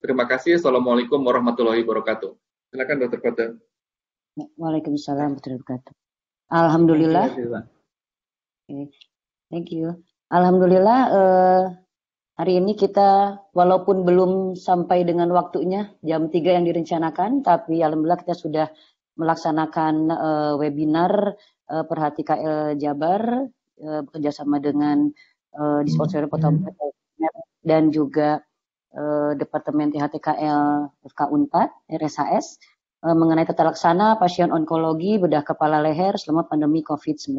Terima kasih. Assalamualaikum warahmatullahi wabarakatuh. Silakan Dr. Kote. Waalaikumsalam warahmatullahi wabarakatuh. Alhamdulillah. Thank you. Alhamdulillah, hari ini kita walaupun belum sampai dengan waktunya jam 3 yang direncanakan, tapi alhamdulillah kita sudah melaksanakan webinar Perhati KL Jabar bekerjasama dengan Disponsori Potombo dan juga Departemen THTKL FK Unpad RSHS mengenai tata laksana pasien onkologi bedah kepala leher selama pandemi COVID-19.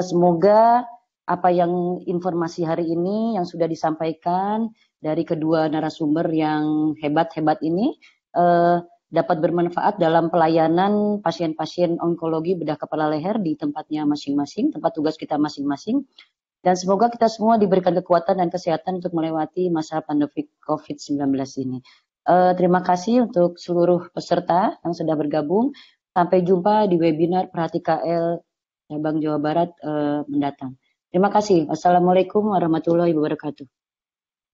Semoga apa yang informasi hari ini yang sudah disampaikan dari kedua narasumber yang hebat-hebat ini dapat bermanfaat dalam pelayanan pasien-pasien onkologi bedah kepala leher di tempatnya masing-masing, tempat tugas kita masing-masing. Dan semoga kita semua diberikan kekuatan dan kesehatan untuk melewati masa pandemi COVID-19 ini. Terima kasih untuk seluruh peserta yang sudah bergabung. Sampai jumpa di webinar Perhati KL Cabang Jawa Barat mendatang. Terima kasih. Wassalamualaikum warahmatullahi wabarakatuh.